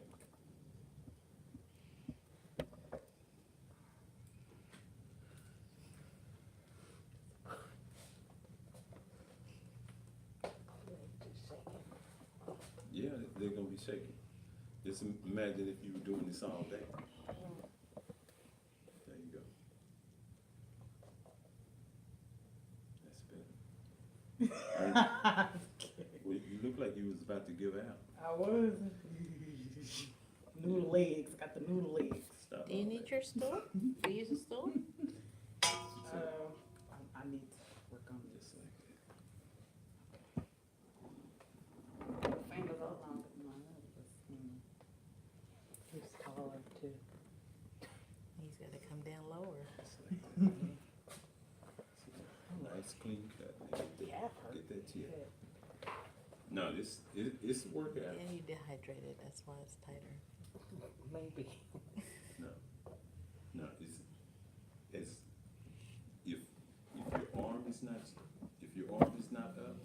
Yeah, they're gonna be shaking. Just imagine if you were doing this all day. There you go. That's better. Well, you look like you was about to give out. I was. Noodle legs, got the noodle legs. Stop Do you all need that. your stool? Do you use a stool? I need to work on this. Just like that. Fingers are longer than my others. He's taller too. He's gotta come down lower. Nice clean cut. Yeah. Get that tip. No, it's a workout. And you dehydrated, that's why it's tighter. Maybe. No, it's if your arm is not up,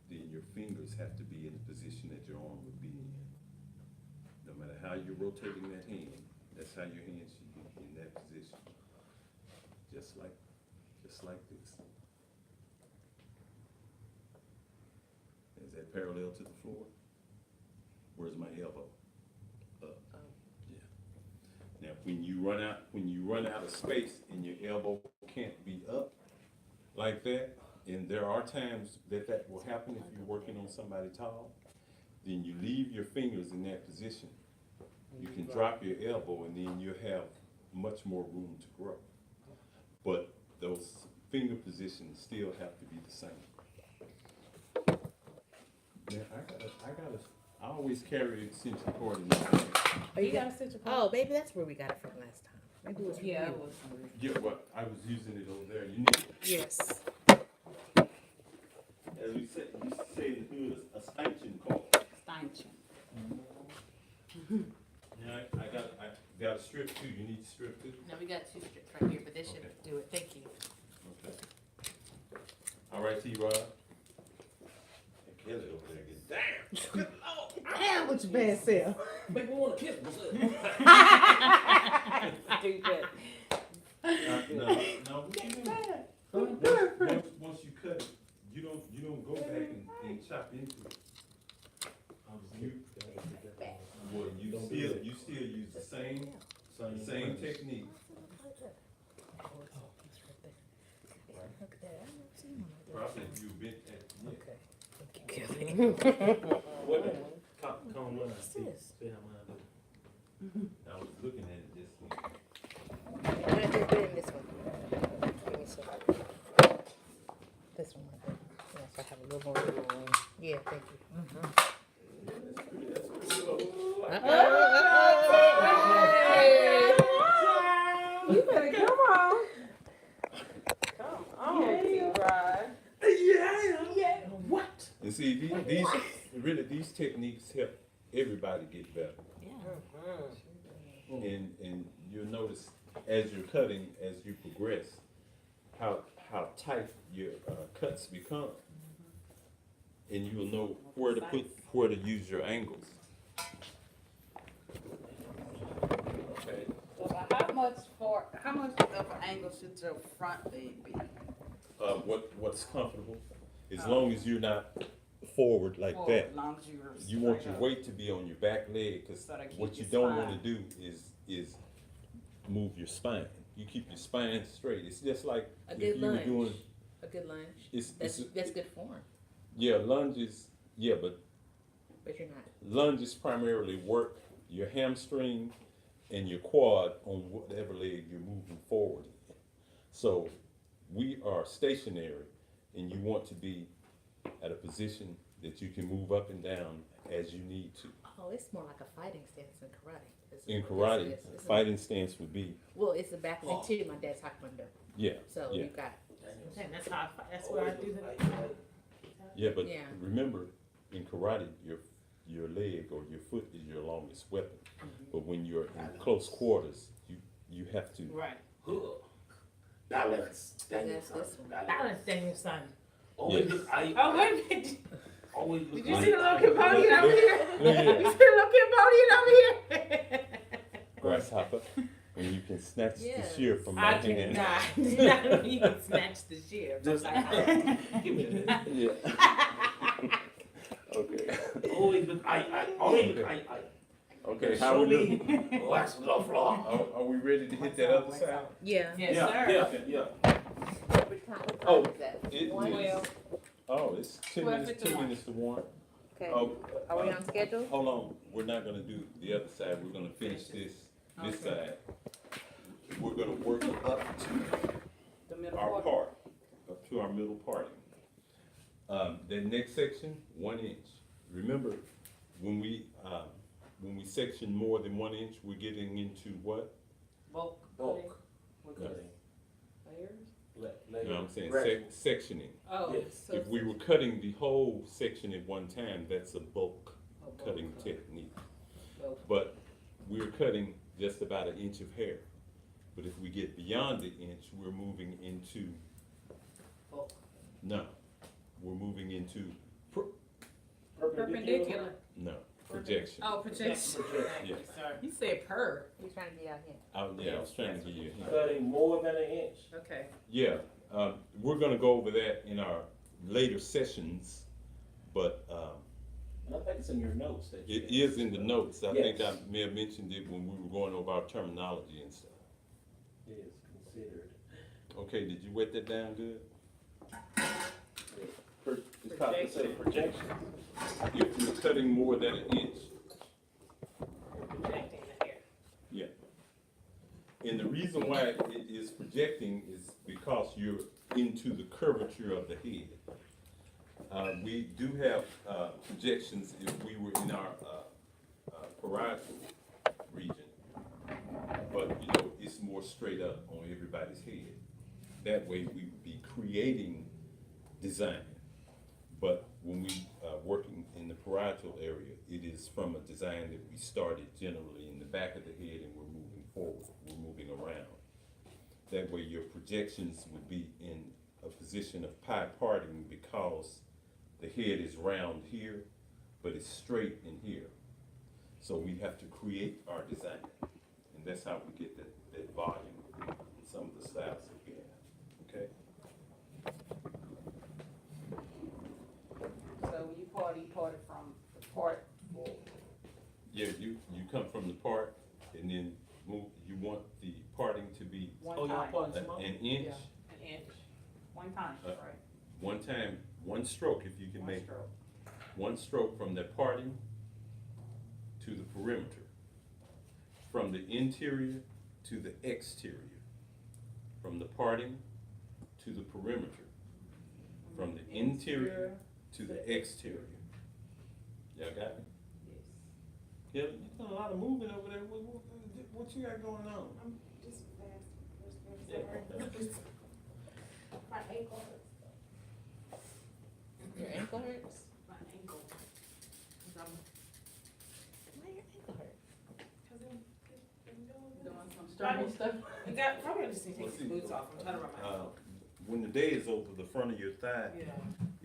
then your fingers have to be in the position that your arm would be in. No matter how you're rotating that hand, that's how your hand should be in that position. Just like this. Is that parallel to the floor? Where's my elbow? Up. Yeah. Now, when you run out of space and your elbow can't be up like that, and there are times that will happen if you're working on somebody tall, then you leave your fingers in that position. You can drop your elbow and then you have much more room to grow. But those finger positions still have to be the same. Now, I always carry extension cord in my hand. Oh, You got a stitch apart? Oh, maybe that's where we got it from last time. Maybe it was from Yeah, you. it was. Yeah, but I was using it over there. You need, Yes. as we say in the hood, a extension cord. Stanchion. Now, I got a strip too. You need a strip too? No, we got two strips right here, but this should Okay. do it, thank you. Okay. All right, T-Rod. And Kelly over there getting, damn, good Lord. Damn, what your bad self. Make me wanna kiss myself. Stupid. No, what you do? Once you cut it, you don't go back and chop into it. You still use the same technique. Look at that. I've never seen one like that. Probably if you've been at, yeah. Okay. Thank you, Kelly. What the, come line, What's see, this? see how mine do. I was looking at it just now. Put it in this one. Give me some. This one right there. Yes, I have a little more room. Yeah, thank you. You better come on. Come on, T-Rod. Yeah, what? And see, these techniques help everybody get better. Yeah. And you'll notice as you're cutting, as you progress, how tight your cuts become. And you will know where to use your angles. Okay. So how much of an angle should your front leg be? What's comfortable, as long as you're not forward like Forward, that. as long as you're You want straight your up. weight to be on your back leg, because So to keep what you your don't want spine. to do is move your spine. you keep your spine straight. It's just like A if good you were lunge. doing, A good lunge. it's, That's good form, yeah, lunges, yeah, but but you're not. lunges primarily work your hamstring and your quad on whatever leg you're moving forward in. So we are stationary, and you want to be at a position that you can move up and down as you need to. Oh, it's more like a fighting stance in karate. In It's what this karate, is. It's fighting stance would be, well, it's the back leg too. My dad's taekwondo, yeah, so yeah. you got. And that's how, that's where I do that. Yeah, but Yeah. remember, in karate, your leg or your foot is your longest weapon. But when you're in close quarters, you have to. Right. Balance. That's this one. Balance, Daniel son. Always look, Oh, wait a minute. always look. Did you see the little Cambodian over here? Yeah. You see the little Cambodian over here? Grasshopper, when you can snatch Yes. the shear from my I hand. cannot. Not when you can snatch the shear. Just give me that. Yeah. Okay. Always look. Always look. Okay, how we doing? Watch the floor. Are we ready to hit that other side? Yeah. Yes, Yeah, sir. yeah. What Oh, time is that? It One? is. Oh, it's 10 minutes. 2 12:51. minutes to 1. Okay. Oh, Are we on schedule? hold on. We're not gonna do the other side. We're gonna finish this Okay. side. We're gonna work up to The middle our part. part, up to our middle parting. The next section, 1 inch. Remember, when we section more than 1 inch, we're getting into what? Bulk. Bulk. We're Yeah. cutting. You know what I'm saying? Right. Sectioning. Oh, Yes. so If we were cutting the whole section at one time, that's a bulk a bulk cutting cut. technique. Bulk. But we're cutting just about 1 inch of hair. But if we get beyond the inch, we're moving into, Bulk. no, we're moving into, Perpendicular. no, projection. Oh, projection. Yeah. Sorry. You said per. He's trying to be out here. I was trying to give you a hint. Cutting more than 1 inch. Okay. Yeah, we're gonna go over that in our later sessions, but, And I think it's in your notes. That you it is in the notes. I think I Yes. may have mentioned it when we were going over our terminology and stuff. It is considered. Okay, did you wet that down good? It's called, it says projection. If you're cutting more than 1 inch, Projecting the hair. yeah. And the reason why it is projecting is because you're into the curvature of the head. We do have projections if we were in our parietal region, but you know, it's more straight up on everybody's head. That way we would be creating design. But when we working in the parietal area, it is from a design that we started generally in the back of the head and we're moving forward, we're moving around. That way your projections would be in a position of pie parting because the head is round here, but it's straight in here. So we have to create our design, and that's how we get that volume in some of the styles that we have, okay? So when you parted from the part forward. Yeah, you come from the part and then move, you want the parting to be One Oh, y'all time. parting an small? inch, Yeah, an inch. One time, Uh, right? one time, one stroke if you can One make stroke. one stroke from the parting to the perimeter, from the interior to the exterior, from the parting to the perimeter, from the interior to the exterior. Y'all got me? Yes. Yeah, you done a lot of moving over there. What you got going on? I'm just fast. Yeah. My ankle hurts. Your ankle hurts? My ankle. 'Cause I'm Why your ankle hurt? doing some Struggle stuff. I got, probably just need to Well, take see, the boots off. I'm trying to run my ankle. When the day is over, the front of your thigh Yeah.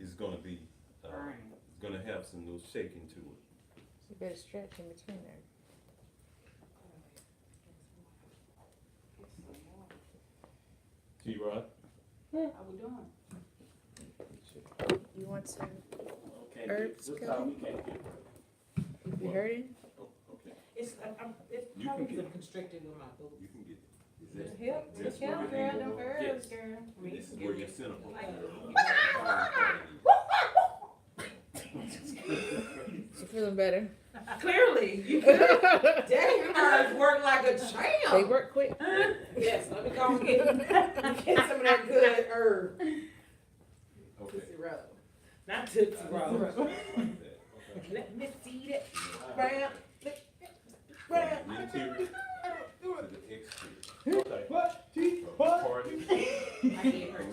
is gonna be, Burn. gonna have some little shaking to it. You better stretch in between there. T-Rod? How we doing? You want some? Okay, Herbs this good? time we can't get. You hurting? Oh, okay, It's You probably can been get- constricted with my you boots. can get it. Is Help, That's help, where girl, the- them herbs, yes. girl. This is where your cynical. You feeling better? Clearly, you could. Dang, nerves work like a champ. They work quick. Yes, let me go and get some of that good herb. Okay. Tootsie Roll. Not Tootsie Roll. Like that. Let me see that. Brown. From the interior to the exterior. Okay. From the party. I gave her $2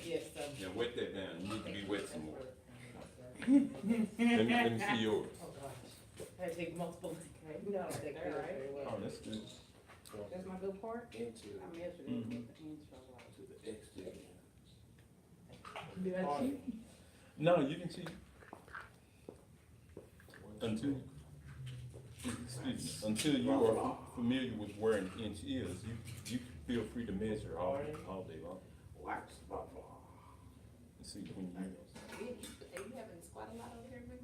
Yes, Now wet that down. You need to be wet some more. Let me see yours. Oh, gosh. I take multiple. No, I take that very Oh, well. that's good. That's my good part. Into I measured it with the inch of to the exterior. Did I cheat? No, you can cheat. Until you are familiar with where an inch is, you feel free to measure all day long. Wax my ball. And see when You having squat a lot over here, man?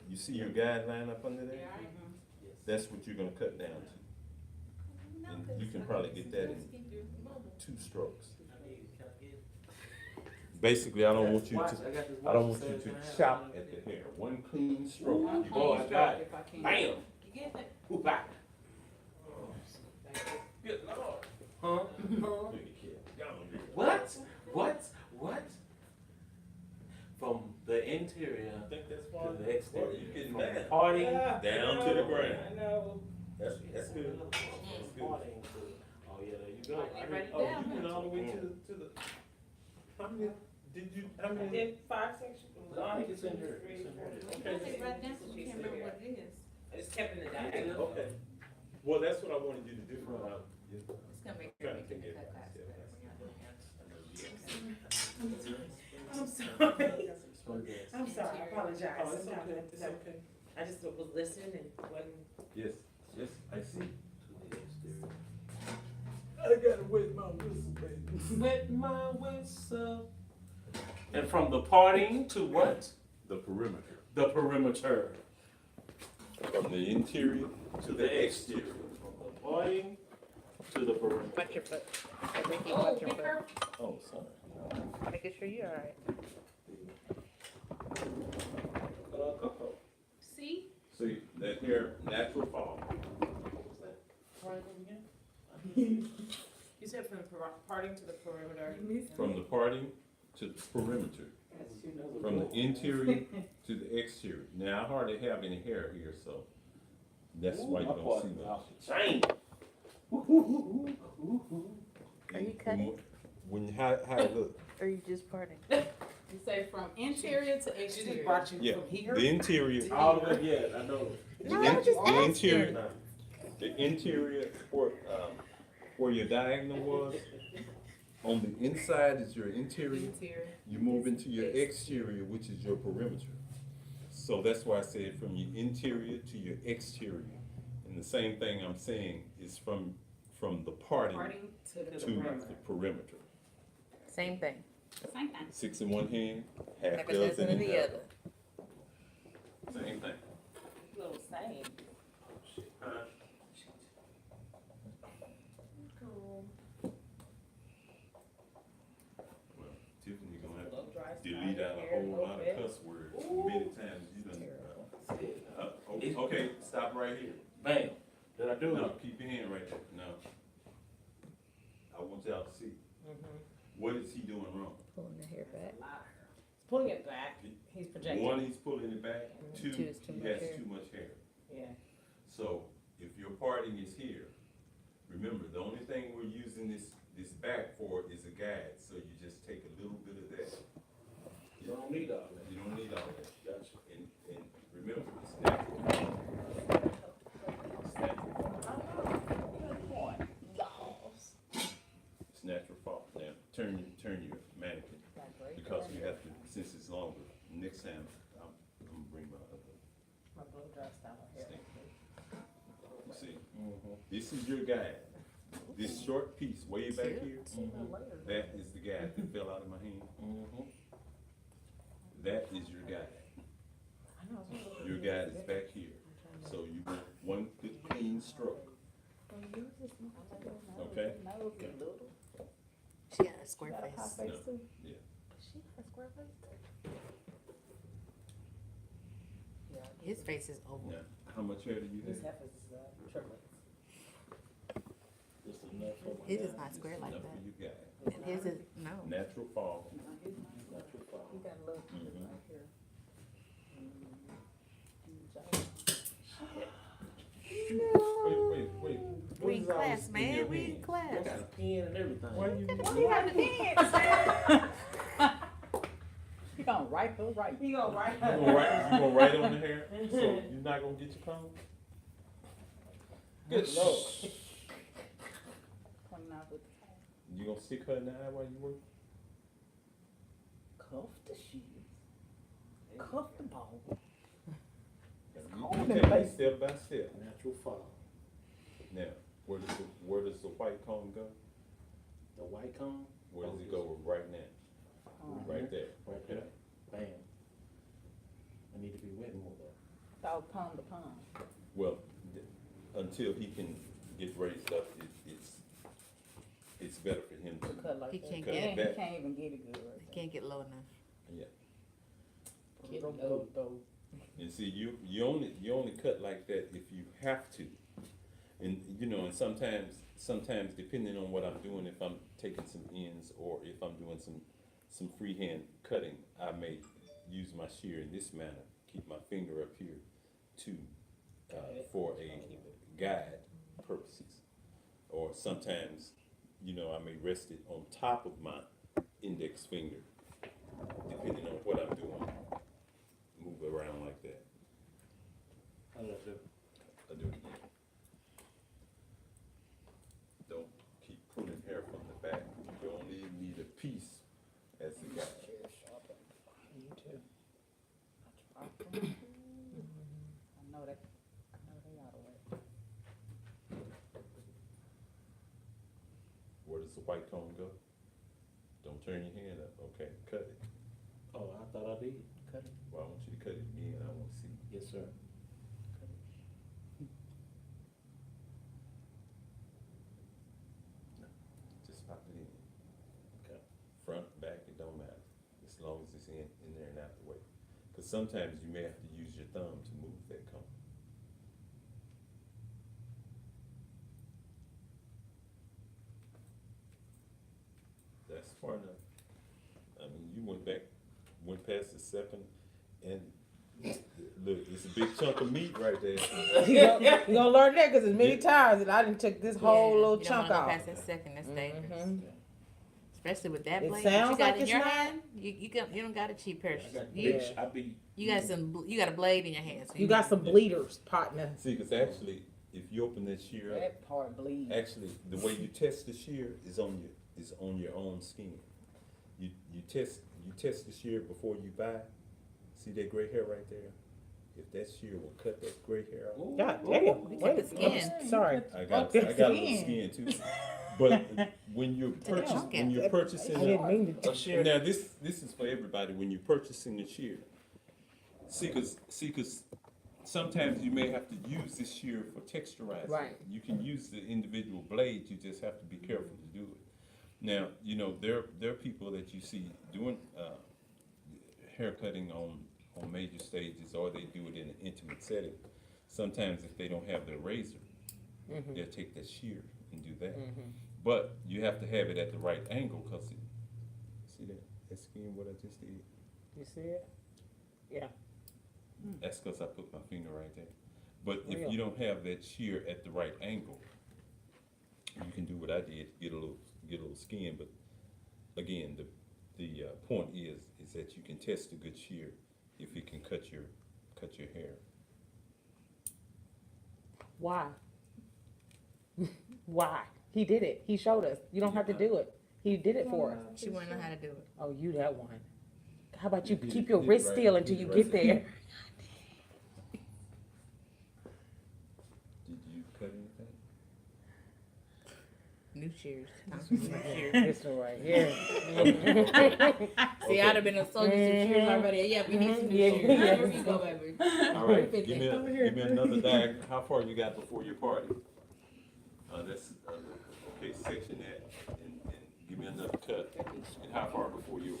you see your guideline up under there? Yeah, That's what you're gonna cut down to. And you can probably get that in 2 strokes. Basically, I don't want you to chop at the hair. One clean stroke. You Oh, I got it. if I can. Bam. You get it? Who back? Good Lord. Huh? Look at kid. What? What? From the interior I think that's to why the exterior. you getting From the down. party. Down to the ground. I know. That's good. Party to- Oh yeah, there you go. Alright, get ready Oh, down, you went huh? all the way to the. How many how I many? did 5 sections. No, I think it's in here. Three, It's in four. here. I think right now, so you can't remember what it is. It's kept in the diagram. Okay. Well, that's what I wanted you to do. It's gonna make Trying everything to get think cut of faster it. when you're doing it. I'm sorry. I'm sorry. I apologize. Oh, it's Sometimes okay. It's okay. I just was listening and wasn't. Yes, I see. To the exterior. I gotta wet my whistle, baby. Wet my whistle. And from the parting to what? The perimeter. The perimeter. From the interior to the exterior. From the parting to the perimeter. Watch your foot. Ricky, Oh, watch your pick foot. her. Oh, sorry. Making sure you're alright. See? See, that hair, natural fall. You said from the parting to the perimeter. From the parting to the perimeter. From the interior to the exterior. Now, I hardly have any hair here, so that's why you don't see much. Change. Are you cutting? How it look? Or are you just parting? You say from interior to She just exterior. brought you Yeah, from here. the interior, All the way, yeah, I know. No, I'm just the interior, Nah. the interior where your diagonal was, on the inside is your interior. Interior. You move into your exterior, which is your perimeter. So that's why I said from your interior to your exterior. And the same thing I'm saying is from the parting Parting to the to perimeter. the perimeter. Same thing. Same thing. 6 in one hand, half Like a dozen dozen in in the the other. other. Same thing. Little same. Well, Tiffany gonna have Blow dry to delete out a whole lot of cuss words. Many times you done. Okay, stop right here. Bam. Did I do No, it? keep your hand right there. No. I want y'all to see. Mm-hmm. What is he doing wrong? Pulling the hair back. Pulling it back, he's projecting. One, he's pulling it back. Two, Two is too he much has hair. too much hair. Yeah. So if your parting is here, remember, the only thing we're using this back for is a guide. So you just take a little bit of that. You don't need all that. You don't need all that. Gotcha. And remember, it's natural. It's natural fall. It's natural fall. Now, turn your mannequin, because we have to, since it's longer, next time, I'm gonna bring my other My blow dry style hair. stick. You see, this is your guide. This short piece way back here, that is the guide that fell out of my hand. That is your guide. Your guide is back here. So you want one good clean stroke. Okay. She got a square Got a face. pie face too. Yeah. She got a square face too. Yeah. His face is oval. Now, how much hair do you His have? half is triplets. Just enough for my His is guy. not square like Enough that. for you guys. And his is, no. Natural fall. Natural fall. He got a little Mhm. right here. Wait. We in What is all class, this in man. your We in hand? class. I got a pen and everything. Why you? He got the dance. He gonna write her right. He gonna write You gonna write on the hair? So you're not gonna get your comb? Good Lord. Coming out with the tie. You gonna stick her in the eye while you work? Cuff the shoes. Cuff the ball. You cold in take the it face. step by step. Natural fall. Now, where does the white comb go? The white cone. Where does it go right now? Right there. Right there. Bam. I need to be wet more though. Dog palm to palm. Well, until he can get raised up, it's better for him To to. cut like He that. can't Cut get it He back. can't even get it good. He can't get low enough. Yeah. Get it low. And see, you only cut like that if you have to. And and sometimes depending on what I'm doing, if I'm taking some ends or if I'm doing some freehand cutting, I may use my shear in this manner, keep my finger up here to for a guide purposes. Or sometimes, I may rest it on top of my index finger, depending on what I'm doing. Move around like that. I love it. I do it again. Don't keep pulling hair from the back. You only need a piece as the guide. You too. I know they out of way. Where does the white cone go? Don't turn your hand up. Okay, cut it. Oh, I thought I did. Cut it. Well, I want you to cut it again. I want to see. Yes, sir. Just pop it in. Okay. Front, back, it don't matter. As long as it's in there and out the way. Because sometimes you may have to use your thumb to move that cone. That's far enough. I mean, you went past the second, and look, it's a big chunk of meat right there. You gonna learn that because as many times that I didn't took this whole Yeah, little you chunk don't wanna off. go past that second. That's dangerous. Mhm. Especially with that It blade that you sounds got like in it's your not. hand. You don't got a cheap pair. I got You, bitch. I be. you got you got a blade in your hand. So You got some bleeders, partner. See, because actually, if you open that shear up, That part bleeds. actually, the way you test the shear is on your own skin. You test the shear before you buy. See that gray hair right there? If that shear will cut that gray hair off. God We damn. got the Wait, skin. sorry. I got a little skin too. But when you're purchasing, I didn't mean to. A shear. now this is for everybody. When you're purchasing the shear, see, cause sometimes you may have to use this shear for texturizing. Right. You can use the individual blades. You just have to be careful to do it. Now, there are people that you see doing hair cutting on major stages, or they do it in an intimate setting. Sometimes if they don't have their razor, they'll take that shear and do that. But you have to have it at the right angle, cause see that skin, what I just did? You see it? Yeah. That's cause I put my finger right there. But if Real. you don't have that shear at the right angle, you can do what I did, get a little skin. But again, the point is that you can test a good shear if it can cut your hair. Why? Why? He did it. He showed us. You don't have to do it. He did it for us. She wanna know how to do it. Oh, you that one. How about you Did keep it- your did it wrist right. still until Did you it get right. there? Did you cut anything? New shears. Time for new shears. This one right here. See, I'd have been a soldier some shears already. Yeah, we need some new Yeah, shears. yeah. Here we go, baby. All right, Fit give that. me another diagram. How far you got before your party? That's, okay, section that, and give me another cut. And how far before yours?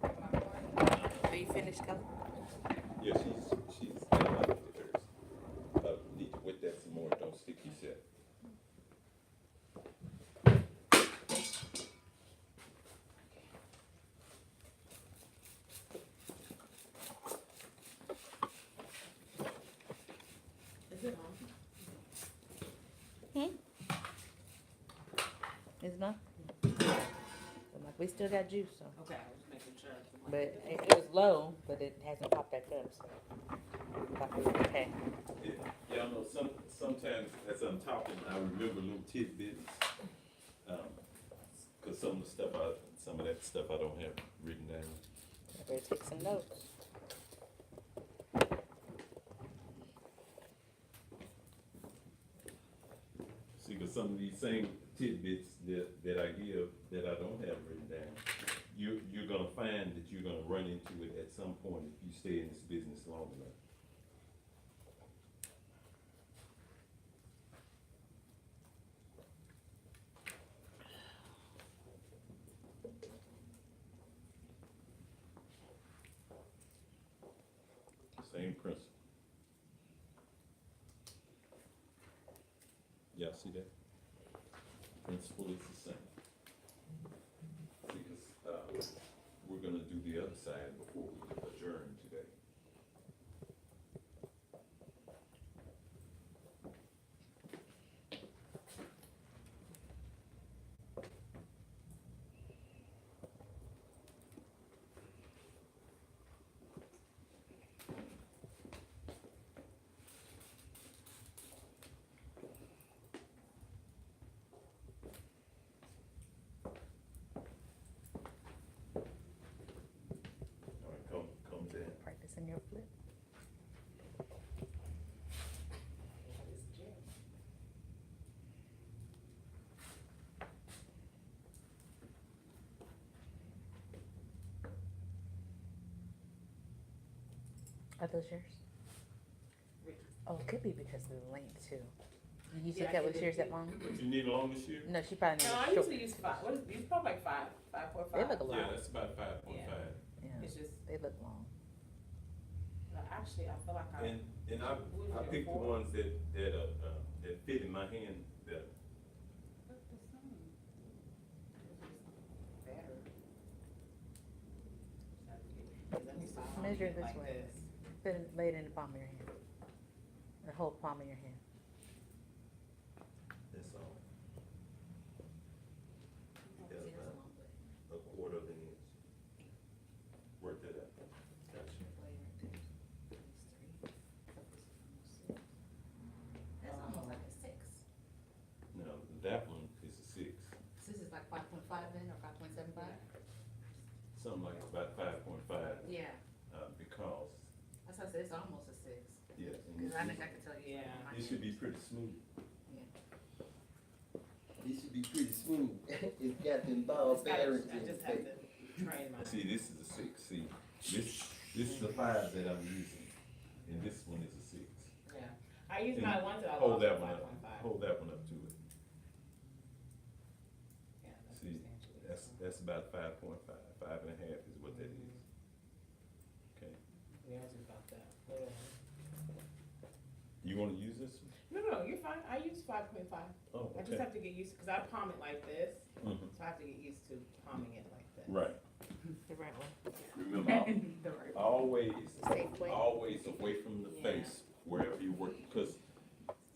Are you finished, Kelly? Yeah, she's got enough with hers. Need to wet that some more, don't stick yourself. Is it on? It's not? We still got juice, so. Okay, I was making sure. But it was low, but it hasn't popped back up, so. Okay. Yeah, y'all know, sometimes as I'm talking, I remember little tidbits. Cause some of that stuff I don't have written down. I better take some notes. See, cause some of these same tidbits that I give, that I don't have written down, you're gonna find that you're gonna run into it at some point if you stay in this business long enough. Same principle. Y'all see that? Principle is the same. Because, we're gonna do the other side before we adjourn today. All right, come down. Practicing your flip. Are those yours? Oh, it could be because of the length too. You Yeah, took that with it shears is. that long? You need a longer shear? No, she probably No, I needs short. usually use 5. What is these? Probably like 5.5. They look a lot. Yeah, that's about 5.5. Yeah, It's just, they look long. actually, I feel like And I picked the ones that fit in my hand better. Measure it this way. Lay it in the palm of your hand. The whole palm of your hand. That's all. That's about a quarter of an inch. Work that out. Gotcha. That's almost like a 6. Now, that one is a 6. This is like 5.5 then, or 5.75? Something like about 5.5, Yeah, because, that's why I said it's almost a 6. yes, Cause I think I could tell you. Yeah. my it should be hands. pretty smooth. It should be pretty smooth. It's got them ball bearings I in just it. have to train my. See, this is a 6, see, this is a 5 that I'm using, and this one is a 6. Yeah. I use And my ones that I Hold lost that at one 5.5. up, hold that one up to it. Yeah, that's See, substantially. that's about 5.5, 5.5 is what that is. Okay, Yeah, it's about that. Yeah. you wanna use this one? No, you're fine. I use 5.5. Oh, I just okay. have to get used, because I palm it like this, Mhm. so I have to get used to palming it like this. Right, The right way. remember, The right. always, Safe way. always away from the Yeah. face, wherever you're working, because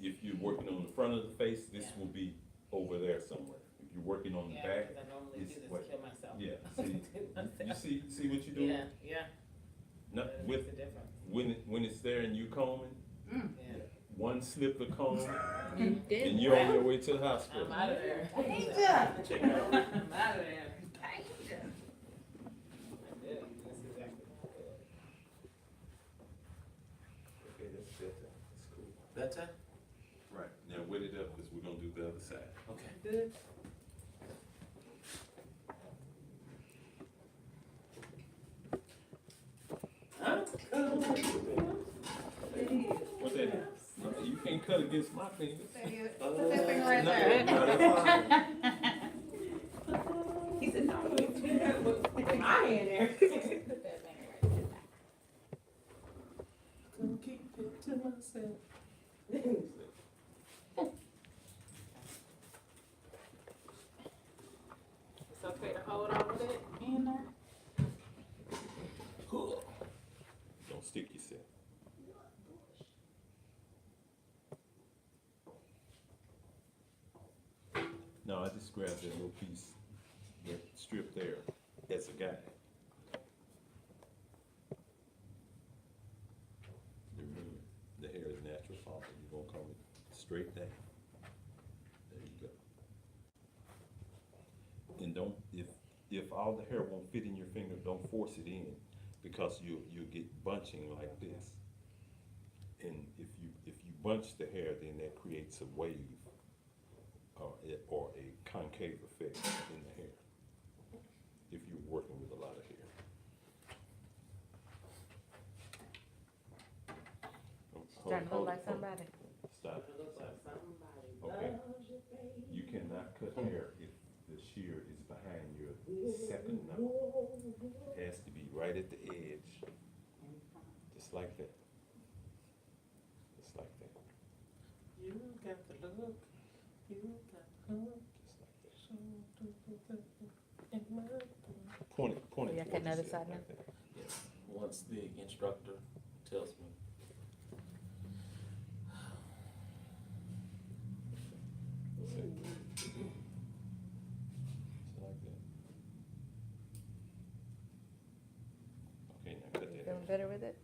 if you're working on the front of the face, this Yeah. will be over there somewhere. If you're working on the Yeah, back, because I normally it's do this what- to kill myself. yeah, To myself. you see what you're doing? Yeah. No, It with, makes a difference. when it's there and you combing, Yeah. one slip of comb, You did. and you're on your way to the hospital. I'm out of there. Check it out. I'm out of there. Danger. I did. That's exactly what I did. Okay, that's better, that's cool. Better? Right, now wet it up, because we're gonna do the other side. Okay. Good. What that is? You can't cut against against my fingers. Put that finger right No, there. no, that's fine. He said, no, you gotta put my hand there. Put that finger right there. Couldn't keep it to myself. It's okay to hold on with it in there. Don't stick yourself. No, I just grabbed that little piece, that strip there, as a guide. Remember, the hair is natural fall, you're gonna comb it straight down. There you go. And don't, if all the hair won't fit in your finger, don't force it in, because you'll get bunching like this. And if you bunch the hair, then that creates a wave, or a concave effect in the hair, if you're working with a lot of hair. Starting to look like somebody. Stop. Okay. You cannot cut hair if the shear is behind your second knuckle. It has to be right at the edge, just like that. Just like that. You got the look, you got the look, Just like that. in my Point it Yeah, towards cut another yourself side now. like that. Yes, once the instructor tells me. That's it. Just like that. Okay, now cut that. Feeling better with it?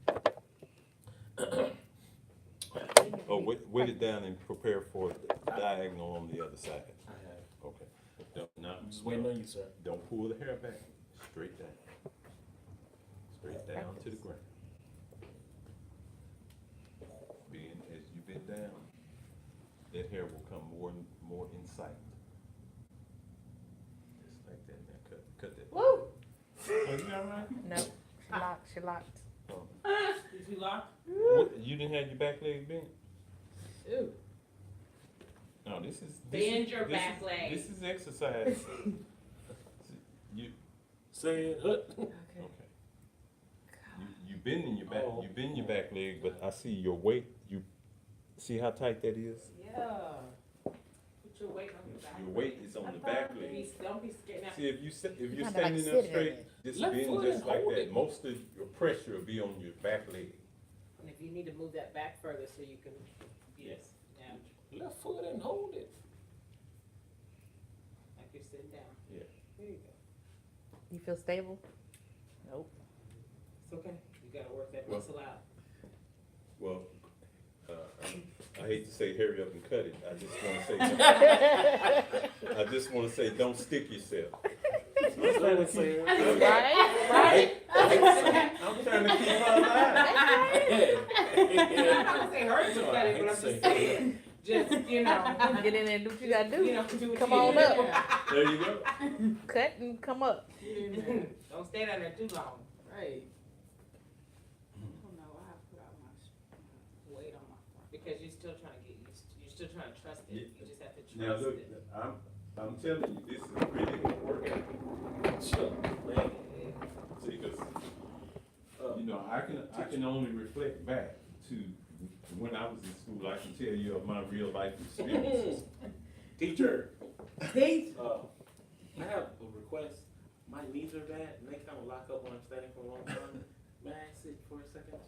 Oh, weight it down and prepare for the diagonal on the other side. I have. Okay. Now, I'm just waiting on you, sir. don't pull the hair back, straight down. Straight down to the ground. Being, as you bend down, that hair will come more and more in sight. Just like that, now cut that. Woo! Oh, you all right? No, she locked. Oh. Did you lock? What, you didn't have your back leg bent? Ooh. No, this is. Bend your back leg. This is exercise. You, Say it. okay. You bend in your back, you bend your back leg, but I see your weight, you, see how tight that is? Yeah. Put your weight on your back. Your weight is on the back leg. Don't be scared. Now, See, if if you're Kinda like standing up sitting in straight, it. just Left bend foot just and like hold that. it. Most of your pressure will be on your back leg. and if you need to move that back further so you can, yes, now, Left foot and hold it. like you're sitting down. Yeah. There you go. You feel stable? Nope. It's okay. You gotta work that Well- muscle out. Well, I hate to say hurry up and cut it. I just wanna say don't stick yourself. I'm trying to say it. Right? I'm trying to keep her alive. I'm not gonna say hurt to cut it, but I'm just saying, just, you know. Get in there and do what you gotta do. You know, do what Come you on do. up. There you go. Cut and come up. Don't stay down there too long. Right. Oh no, I have to put out my weight on my front. Because you're still trying to get used to, you're still trying to trust it. Yeah. You just have to trust Now look, it. I'm telling you, this is really gonna work out. Sure, man. See, 'cause, you know, I can only reflect back to when I was in school. I can tell you of my real life experiences. Teacher, Teeth. I have a request. My knees are bad and they kind of lock up when I'm standing for a long time. May I sit for a second?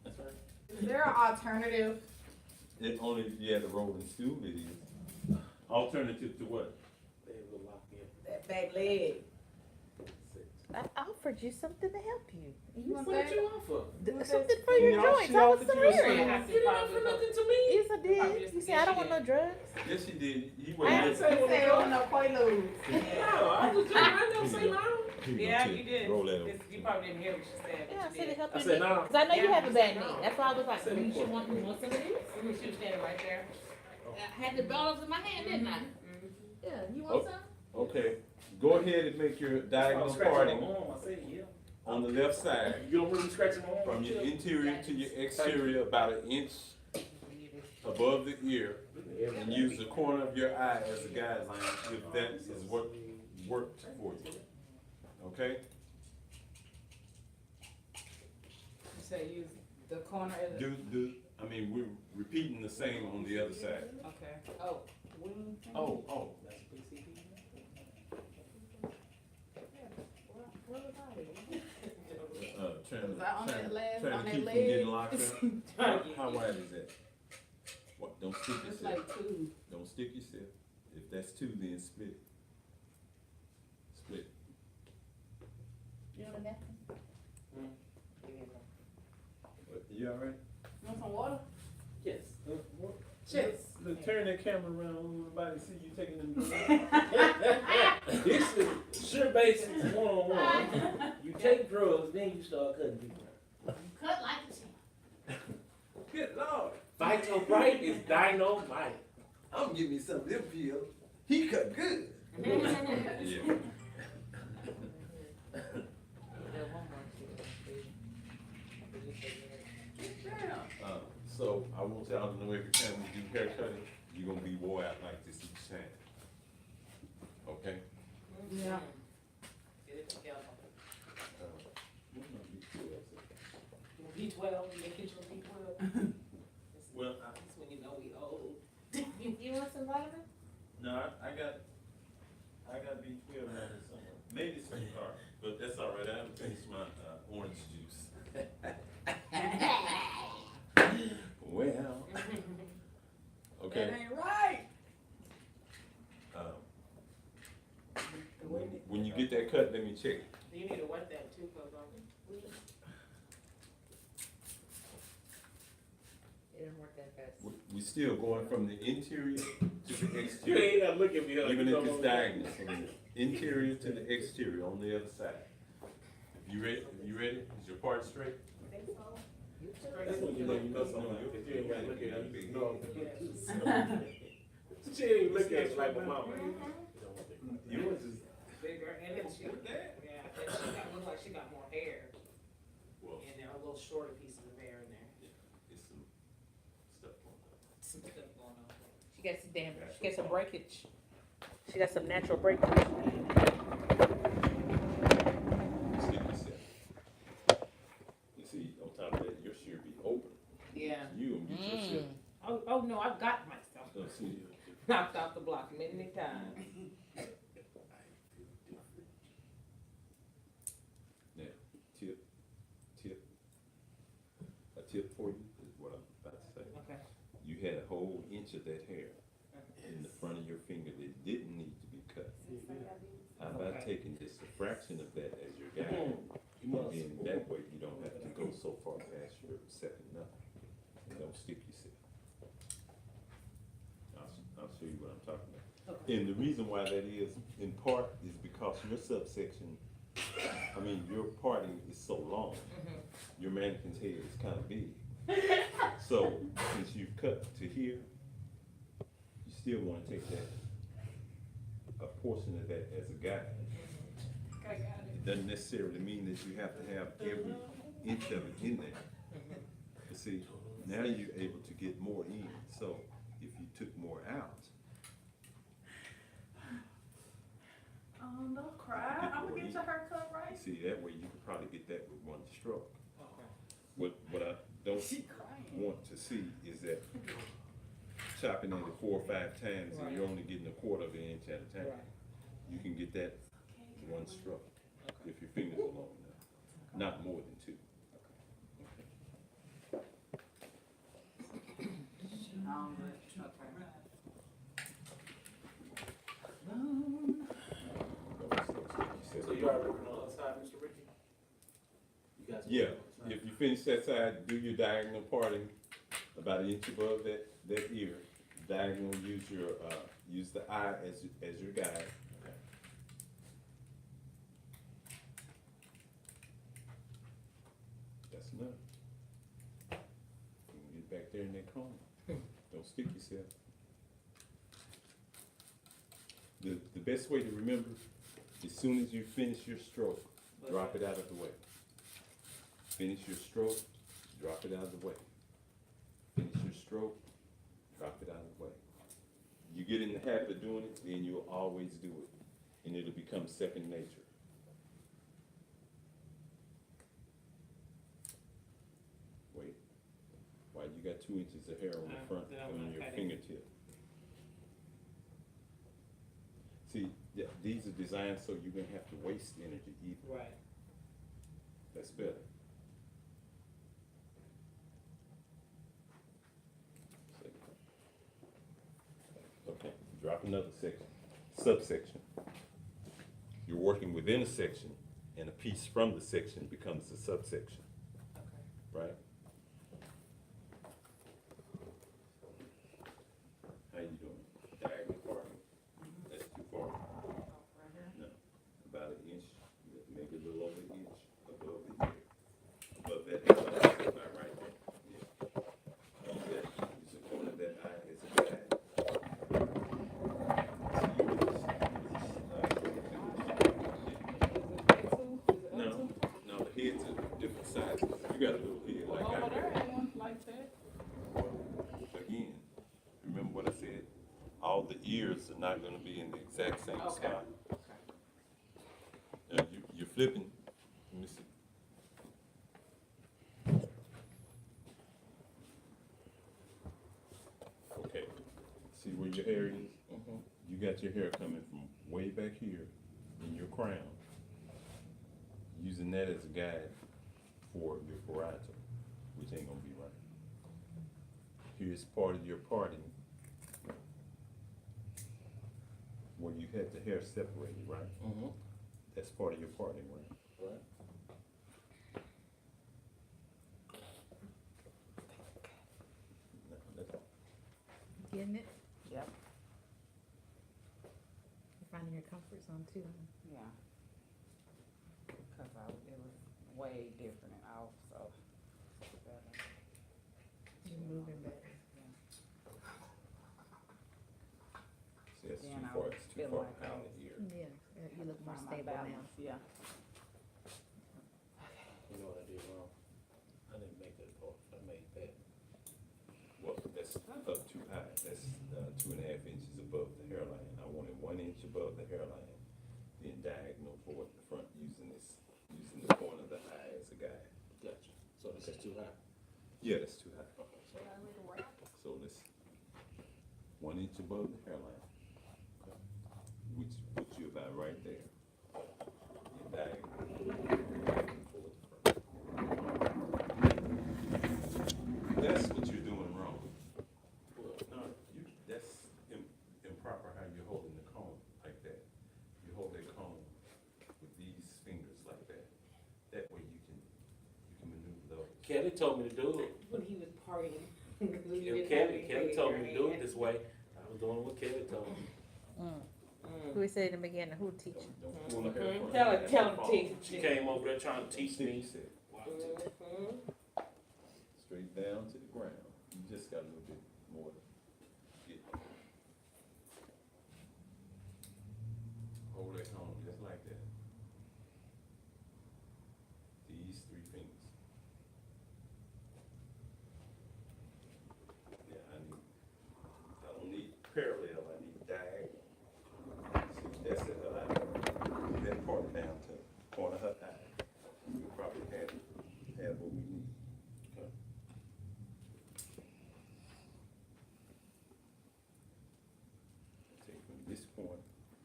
That's right. Is there an alternative? It only if you had a rolling stool, it is. Alternative to what? They will lock in. That back leg. Sit. I offered you something to help you. You want What that? you offer? Something for your joints. I was You don't serious. have to You didn't probably offer go- nothing to me. Yes, I did. You said I don't want no drugs. Yes, you did. You I were. didn't say on no Quaaludes. No, I was just, I never say no. Yeah, you did. Roll that over. You probably didn't hear what she said. Yeah, I but you said to did. help I you. said no. Because I know you Yeah, have a you bad said knee. no. That's why I was like, I said you no. should want some of these. She was standing right there. I had the dollars in my hand, didn't I? Yeah, you want some? Okay, go ahead and make your diagonal parting I say yeah. on the left side. You don't really scratch my arm. From your interior to your exterior, about an inch. above the ear and use the corner of your eye as a guideline if that is what worked for you. Okay? You say use the corner of the, We're repeating the same on the other side. okay. Oh. Oh. Where was I? Trying Was I on that last, trying on to that keep from leg? getting locked up. How wide is that? What, don't stick It's yourself. like two. Don't stick yourself. If that's two, then split it. Split. You want a napkin? You all right? You want some water? Yes. Yes. Look, turn that camera around, nobody see you taking them. This is Shear Basics 101. You take drugs, then you start cutting people. Cut like a champ. Good Lord. Vital Bright is dynamite. I'm gonna give me some of them pills. He cut good. Yeah. So I want y'all to know every time we do hair cutting, you're gonna be wore out like this each time. Okay? Yeah. Get it together. What's my B12? B12, you get your B12. Well, That's when you know we old. You want some vitamin? no, I got B12 around here somewhere. Maybe it's in the car, but that's all right. I haven't finished my orange juice. Well, okay. That ain't right. When you get that cut, let me check. You need to wet that too, cause It didn't work that fast. We still going from the interior to the You exterior, ain't gotta look at me. Like even you if don't it's know. diagonal, from the interior to the exterior on the other side. You ready? You ready? Is your part straight? I think so. That's when you know something. If you ain't gotta look at me, you know. Yeah. She ain't even look at me like my mama. Yours is, Bigger, and then she, yeah, and she got, looks like she got more hair, well, and there are little shorter pieces of hair in there. it's some stuff going on. Some stuff going on. She got some damage. She got some breakage. She got some natural breakage. Stick yourself. You see, on top of that, your shear be open. Yeah. You gonna get yourself. Oh, no, I've got myself. Don't see. Knocked off the block many times. Now, tip. A tip for you is what I'm about to say. Okay. You had a whole inch of that hair in the front of your finger that didn't need to be cut. How about Okay. taking just a fraction of that as your guide? And that way you don't have to go so far past your second nut. And don't stick yourself. I'll show you what I'm talking about. Okay. And the reason why that is, in part, is because your subsection, your parting is so long. Your mannequin's head is kind of big. So, since you've cut to here, you still wanna take a portion of that as a guide. I got it. It doesn't necessarily mean that you have to have every inch of it in there. But see, now you're able to get more in, so if you took more out, Oh, don't cry. I'm gonna get your haircut right. see, that way you could probably get that with one stroke. Okay. What I don't She crying. want to see is that chopping it 4 or 5 times and you're only getting a quarter of an inch at a time. Right. You can get that one stroke if your fingers are long enough, not more than 2. So you already working on the other side, Mr. Ricky? You guys Yeah, working on the other if you finish that side, do your diagonal parting about an inch above that ear. Diagonal, use the eye as your guide. That's enough. You can get back there in that corner. Don't stick yourself. The best way to remember, as soon as you finish your stroke, drop it out of the way. Finish your stroke, drop it out of the way. Finish your stroke, drop it out of the way. You get in the habit of doing it, then you'll always do it, and it'll become second nature. Wait, why you got 2 inches of hair on the front Then I'm on not your cutting. fingertip? See, these are designed so you won't have to waste energy either. Right. That's better. Okay, drop another section, subsection. You're working within a section, and a piece from the section becomes a subsection, Okay. right? How you doing? Diagonal parting? That's too far. Right here. No, about an inch, maybe a little over an inch above the ear. Above that, about right there. Yeah. Use that, use the corner of that eye as a guide. No, no, the heads are different sizes. You got a little head like I Over there got. ain't one like that. Again, remember what I said? All the ears are not gonna be in the exact same Okay. spot. Now, you're flipping, let me see. Okay, see where your hair is? You got your hair coming from way back here in your crown. Using that as a guide for your parietal, which ain't gonna be right. Here's part of your parting where you had the hair separated, right? Mm-hmm. That's part of your parting, right? Right. No, that's all. Getting it? Yep. You're finding your comfort zone too. Yeah. Cause it was way different and off, so. better. You're moving better. See, that's Then too I far, would it's too feel far like out I of here. Yeah, you look more Find my stable now. balance, yeah. You know what I did wrong? I didn't make that part. I made that. Well, that's up too high, that's 2.5 inches above the hairline. I wanted 1 inch above the hairline, then diagonal toward the front using the corner of the eye as a guide. Gotcha. So this is too high. Yeah, that's too high. Okay. So I need to wrap. So let's, 1 inch above the hairline, which puts you about right there. Then diagonal toward the front. That's what you're doing wrong. No, that's improper how you're holding the comb like that. You hold that comb with these fingers like that. That way you can maneuver those. Kelly told me to do it. When he was partying. If Kelly told me to do it this way, I was doing what Kelly told me. Who we said in the beginning, who teach you? Don't pull the hair front. Tell him to teach She came over there trying to teach me. Mm-hmm. Straight down to the ground. You just got a little bit more to get. Hold that comb just like that. These 3 fingers. Yeah, I don't need parallel, I need diagonal. See, that's it, that part down to the corner of her eye. We'll probably have what we need. Okay. Take from this point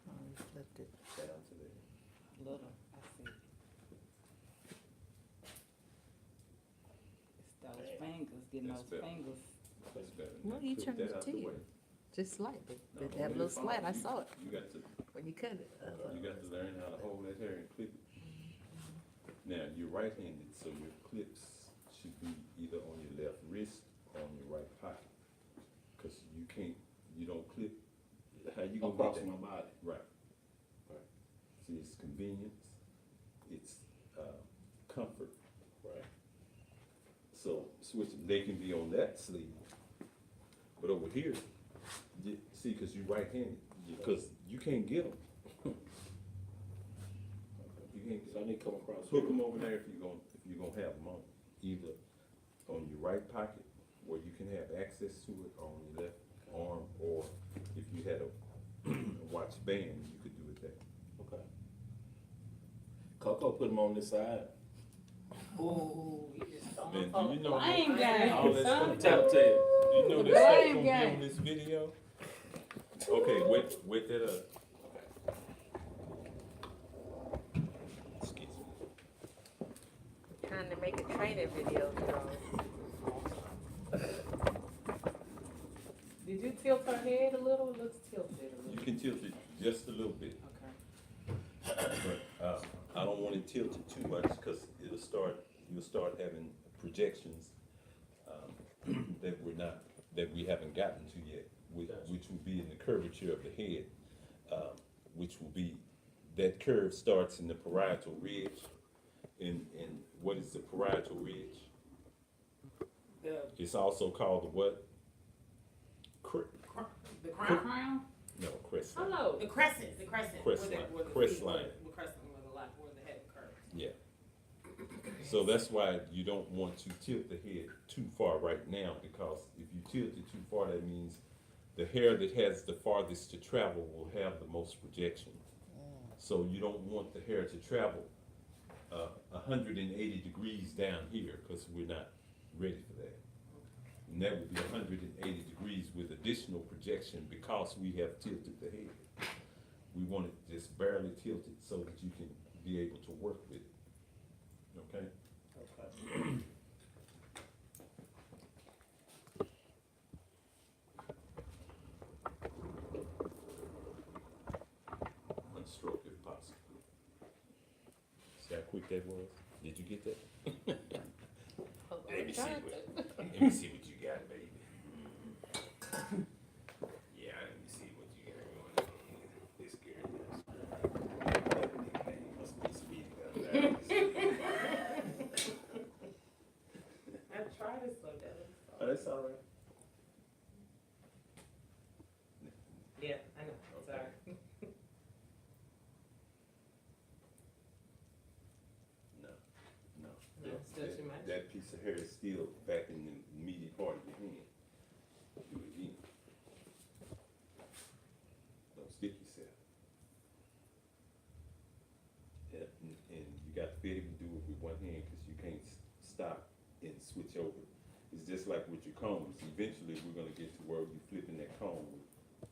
Oh, you flipped it. down to there. Little, I see. It's those fingers, getting That's those better. fingers. That's better. Well, Now you clip turned that it out to the you. way. Just slightly, No, but don't that let little it fall. slat, I saw it You got to, when you cut it. you got to learn how to hold that hair and clip it. Now, you're right-handed, so your clips should be either on your left wrist or on your right pocket. Cause you don't clip, how you gonna Across get my that? body. Right. Right. See, it's convenience, it's, comfort. Right. So switch, they can be on that sleeve, but over here, see, cause you right-handed, cause you can't get them. You can't, So I need to come across. hook them over there if you're gonna have them on, either on your right pocket where you can have access to it, or on your left arm, or if you had a watch band, you could do it there. Okay. Coco put them on this side. Ooh, you just don't Man, do you know Blame all game. that son. stuff? Tell you. You know this Blame stuff gonna be game. on this video? Okay, wait that up. Excuse me. Trying to make a training video, Did you tilt her head a little? It looks tilted a You little. can tilt it just a little bit, Okay. but, I don't want it tilted too much, cause you'll start having projections, that we haven't gotten to yet, which will be in the curvature of the head, which will be, that curve starts in the parietal ridge. And what is the parietal ridge? It's also called the what? The crown? Crown? No, crest line. Hello. The crescent, the crescent. Crest where the- line, where the crest feet- line. The crescent where the where the head curves. Yeah. So that's why you don't want to tilt the head too far right now, because if you tilt it too far, that means the hair that has the farthest to travel will have the most projection. So you don't want the hair to travel 180 degrees down here, because we're not ready for that. And that would be 180 degrees with additional projection because we have tilted the head. We want it just barely tilted so that you can be able to work with it. Okay? Okay. One stroke if possible. See how quick that was? Did you get that? Let me see what you got, baby. Yeah, let me see what you got going on here. This girl must be speeding up there. I tried to slow down. Oh, that's all right. Yeah, I know. Sorry. No. No, still too much? That piece of hair is still back in the meaty part of your hand. Do it again. Don't stick yourself. Yeah, and you got to be able to do it with one hand, because you can't stop and switch over. It's just like with your combs. Eventually, we're gonna get to where you're flipping that comb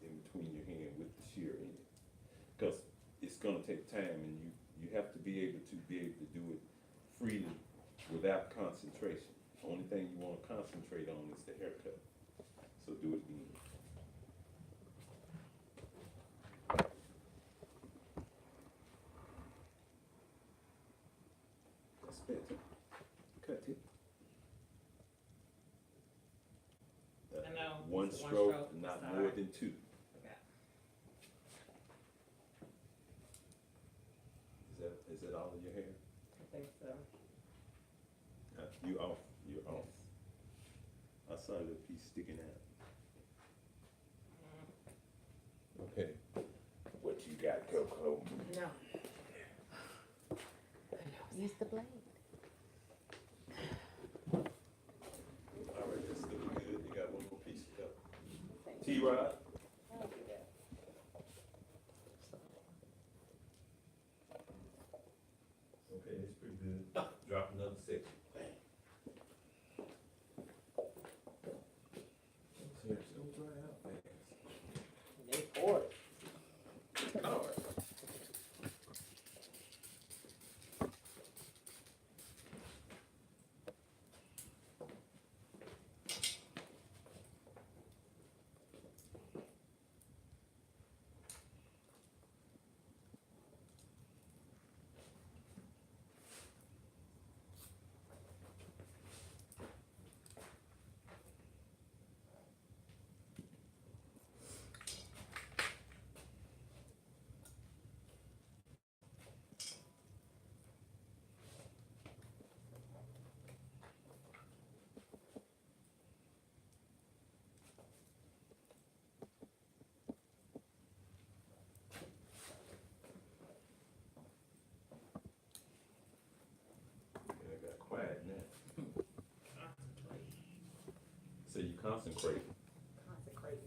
in between your hand with the shear in it. Because it's gonna take time, and you have to be able to do it freely without concentration. The only thing you wanna concentrate on is the haircut. So do it again. That's better. Cut it. I know. One It's one stroke, stroke, not it's all more right. than two. Okay. Is that all of your hair? I think so. You're off. I saw a little piece sticking out. Okay. What you got, Coco? No. Use the blade. All right, that's looking good. You got one more piece to go. T-Rod? Okay, that's pretty good. Drop another section. It's gonna dry out fast. They poured. All right. It got quiet now. So you concentrate. Consecrating.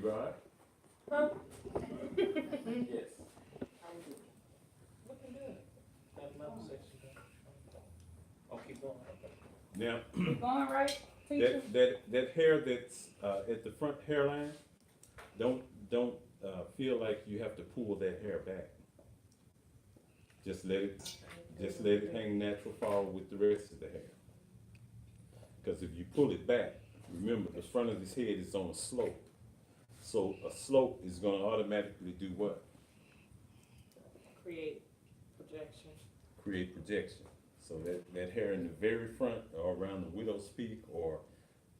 You all right? Huh? Yes. Looking good. Got another section done. I'll keep going. Now, You going right, teacher? that hair that's, at the front hairline, don't, feel like you have to pull that hair back. Just let it hang natural forward with the rest of the hair. Cause if you pull it back, remember, the front of this head is on a slope. So a slope is gonna automatically do what? Create projection. Create projection. So that hair in the very front, or around the widow's peak, or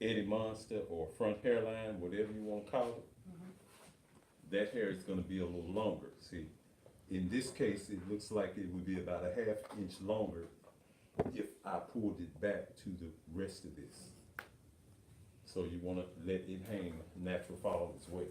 Eddie Monster, or front hairline, whatever you wanna call it, that hair is gonna be a little longer. See, in this case, it looks like it would be about a ½ inch longer if I pulled it back to the rest of this. So you wanna let it hang natural fall as well.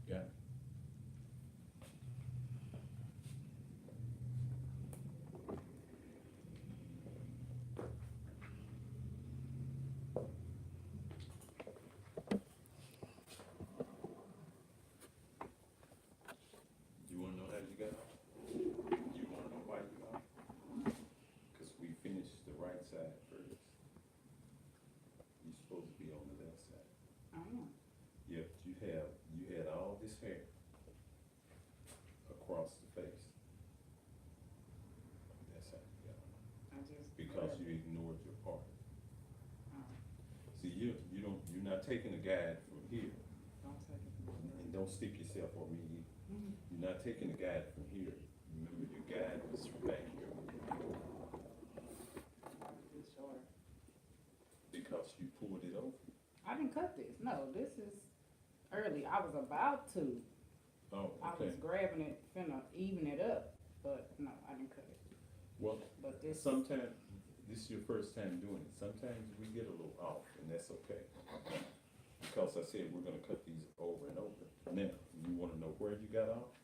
Got it? You wanna know how you got off? You wanna know why you got off? Cause we finished the right side first. You're supposed to be on the left side. Yep, you had all this hair across the face. That's how you got off. Because you ignored your part. See, you're not taking a guide from here. And don't stick yourself on me either. You're not taking a guide from here. Remember, your guide was from back here. Because you pulled it over. I didn't cut this. No, this is early. I was about to. Oh, I okay. was grabbing it, finna even it up, but no, I didn't cut it. Well, But this, sometimes, this is your first time doing it. Sometimes we get a little off, and that's okay. Because I said we're gonna cut these over and over. Now, you wanna know where you got off?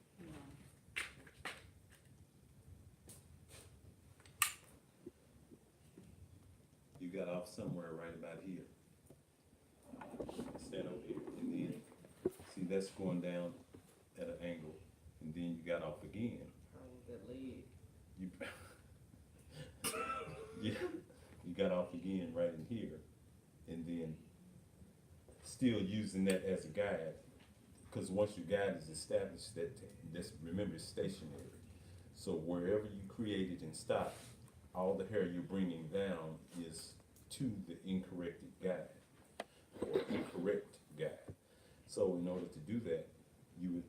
You got off somewhere right about here. Stand over here, and then, see, that's going down at an angle, and then you got off again. that leg. You, yeah, you got off again right in here, and then still using that as a guide, because once your guide is established, that's, remember, it's stationary. So wherever you created and stopped, all the hair you're bringing down is to the incorrected guide, or incorrect guide. So in order to do that, you would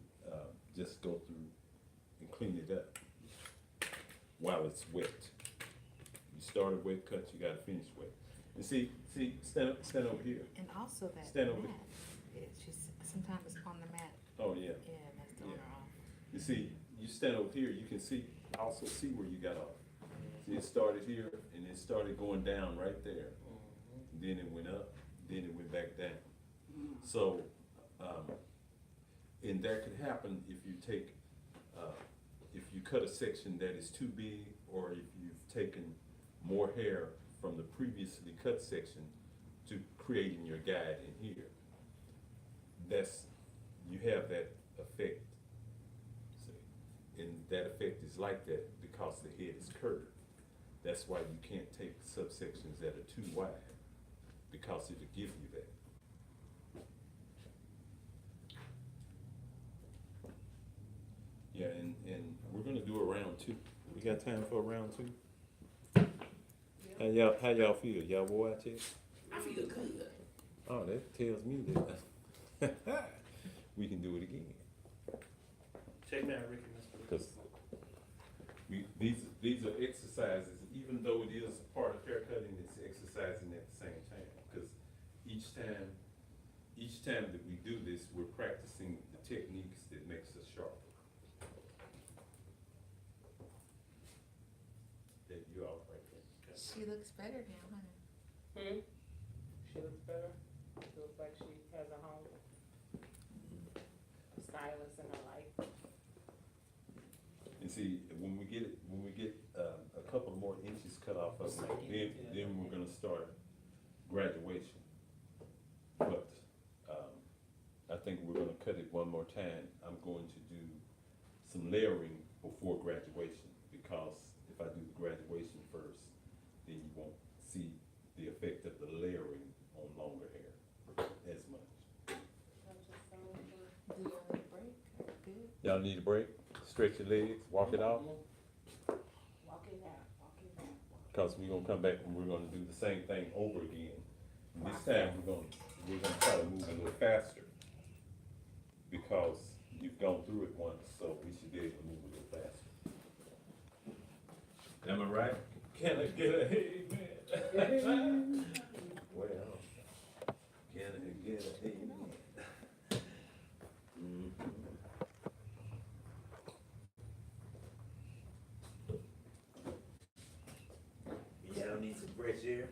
just go through and clean it up while it's wet. You start a wet cut, you gotta finish wet. And see, stand over here. And also that Stand over mat, it's just, sometimes it's on the mat, Oh, yeah. that's throwing her off. You see, you stand over here, you can see, also see where you got off. See, it started here, and it started going down right there. Then it went up, then it went back down. So, and that could happen if you take, if you cut a section that is too big, or if you've taken more hair from the previously cut section to creating your guide in here. That's, you have that effect. See? And that effect is like that because the head is curved. That's why you can't take subsections that are too wide, because it'll give you that. Yeah, and we're gonna do a round two. We got time for a round two? How y'all feel? Y'all wore out yet? I feel good. Oh, that tells me that we can do it again. Check me out, Ricky. Because these are exercises, even though it is a part of haircutting, it's exercising at the same time. Because each time that we do this, we're practicing the techniques that makes us sharper. She looks better now, huh? She looks better. She looks like she has a home. Stylist and the like. And see, when we get a couple more inches cut off of it, then we're gonna start graduation. But, I think we're gonna cut it one more time. I'm going to do some layering before graduation, because if I do the graduation first, then you won't see the effect of the layering on longer hair as much. Do y'all need a break? Good. Y'all need a break? Stretch your legs, walk it out, Walk it out, walk it out. because we're gonna come back and we're gonna do the same thing over again. And this time, we're gonna try to move a little faster, because you've gone through it once, so we should be able to move a little faster. Am I right? Can I get a amen? Well, can I get a amen? Y'all need some fresh air?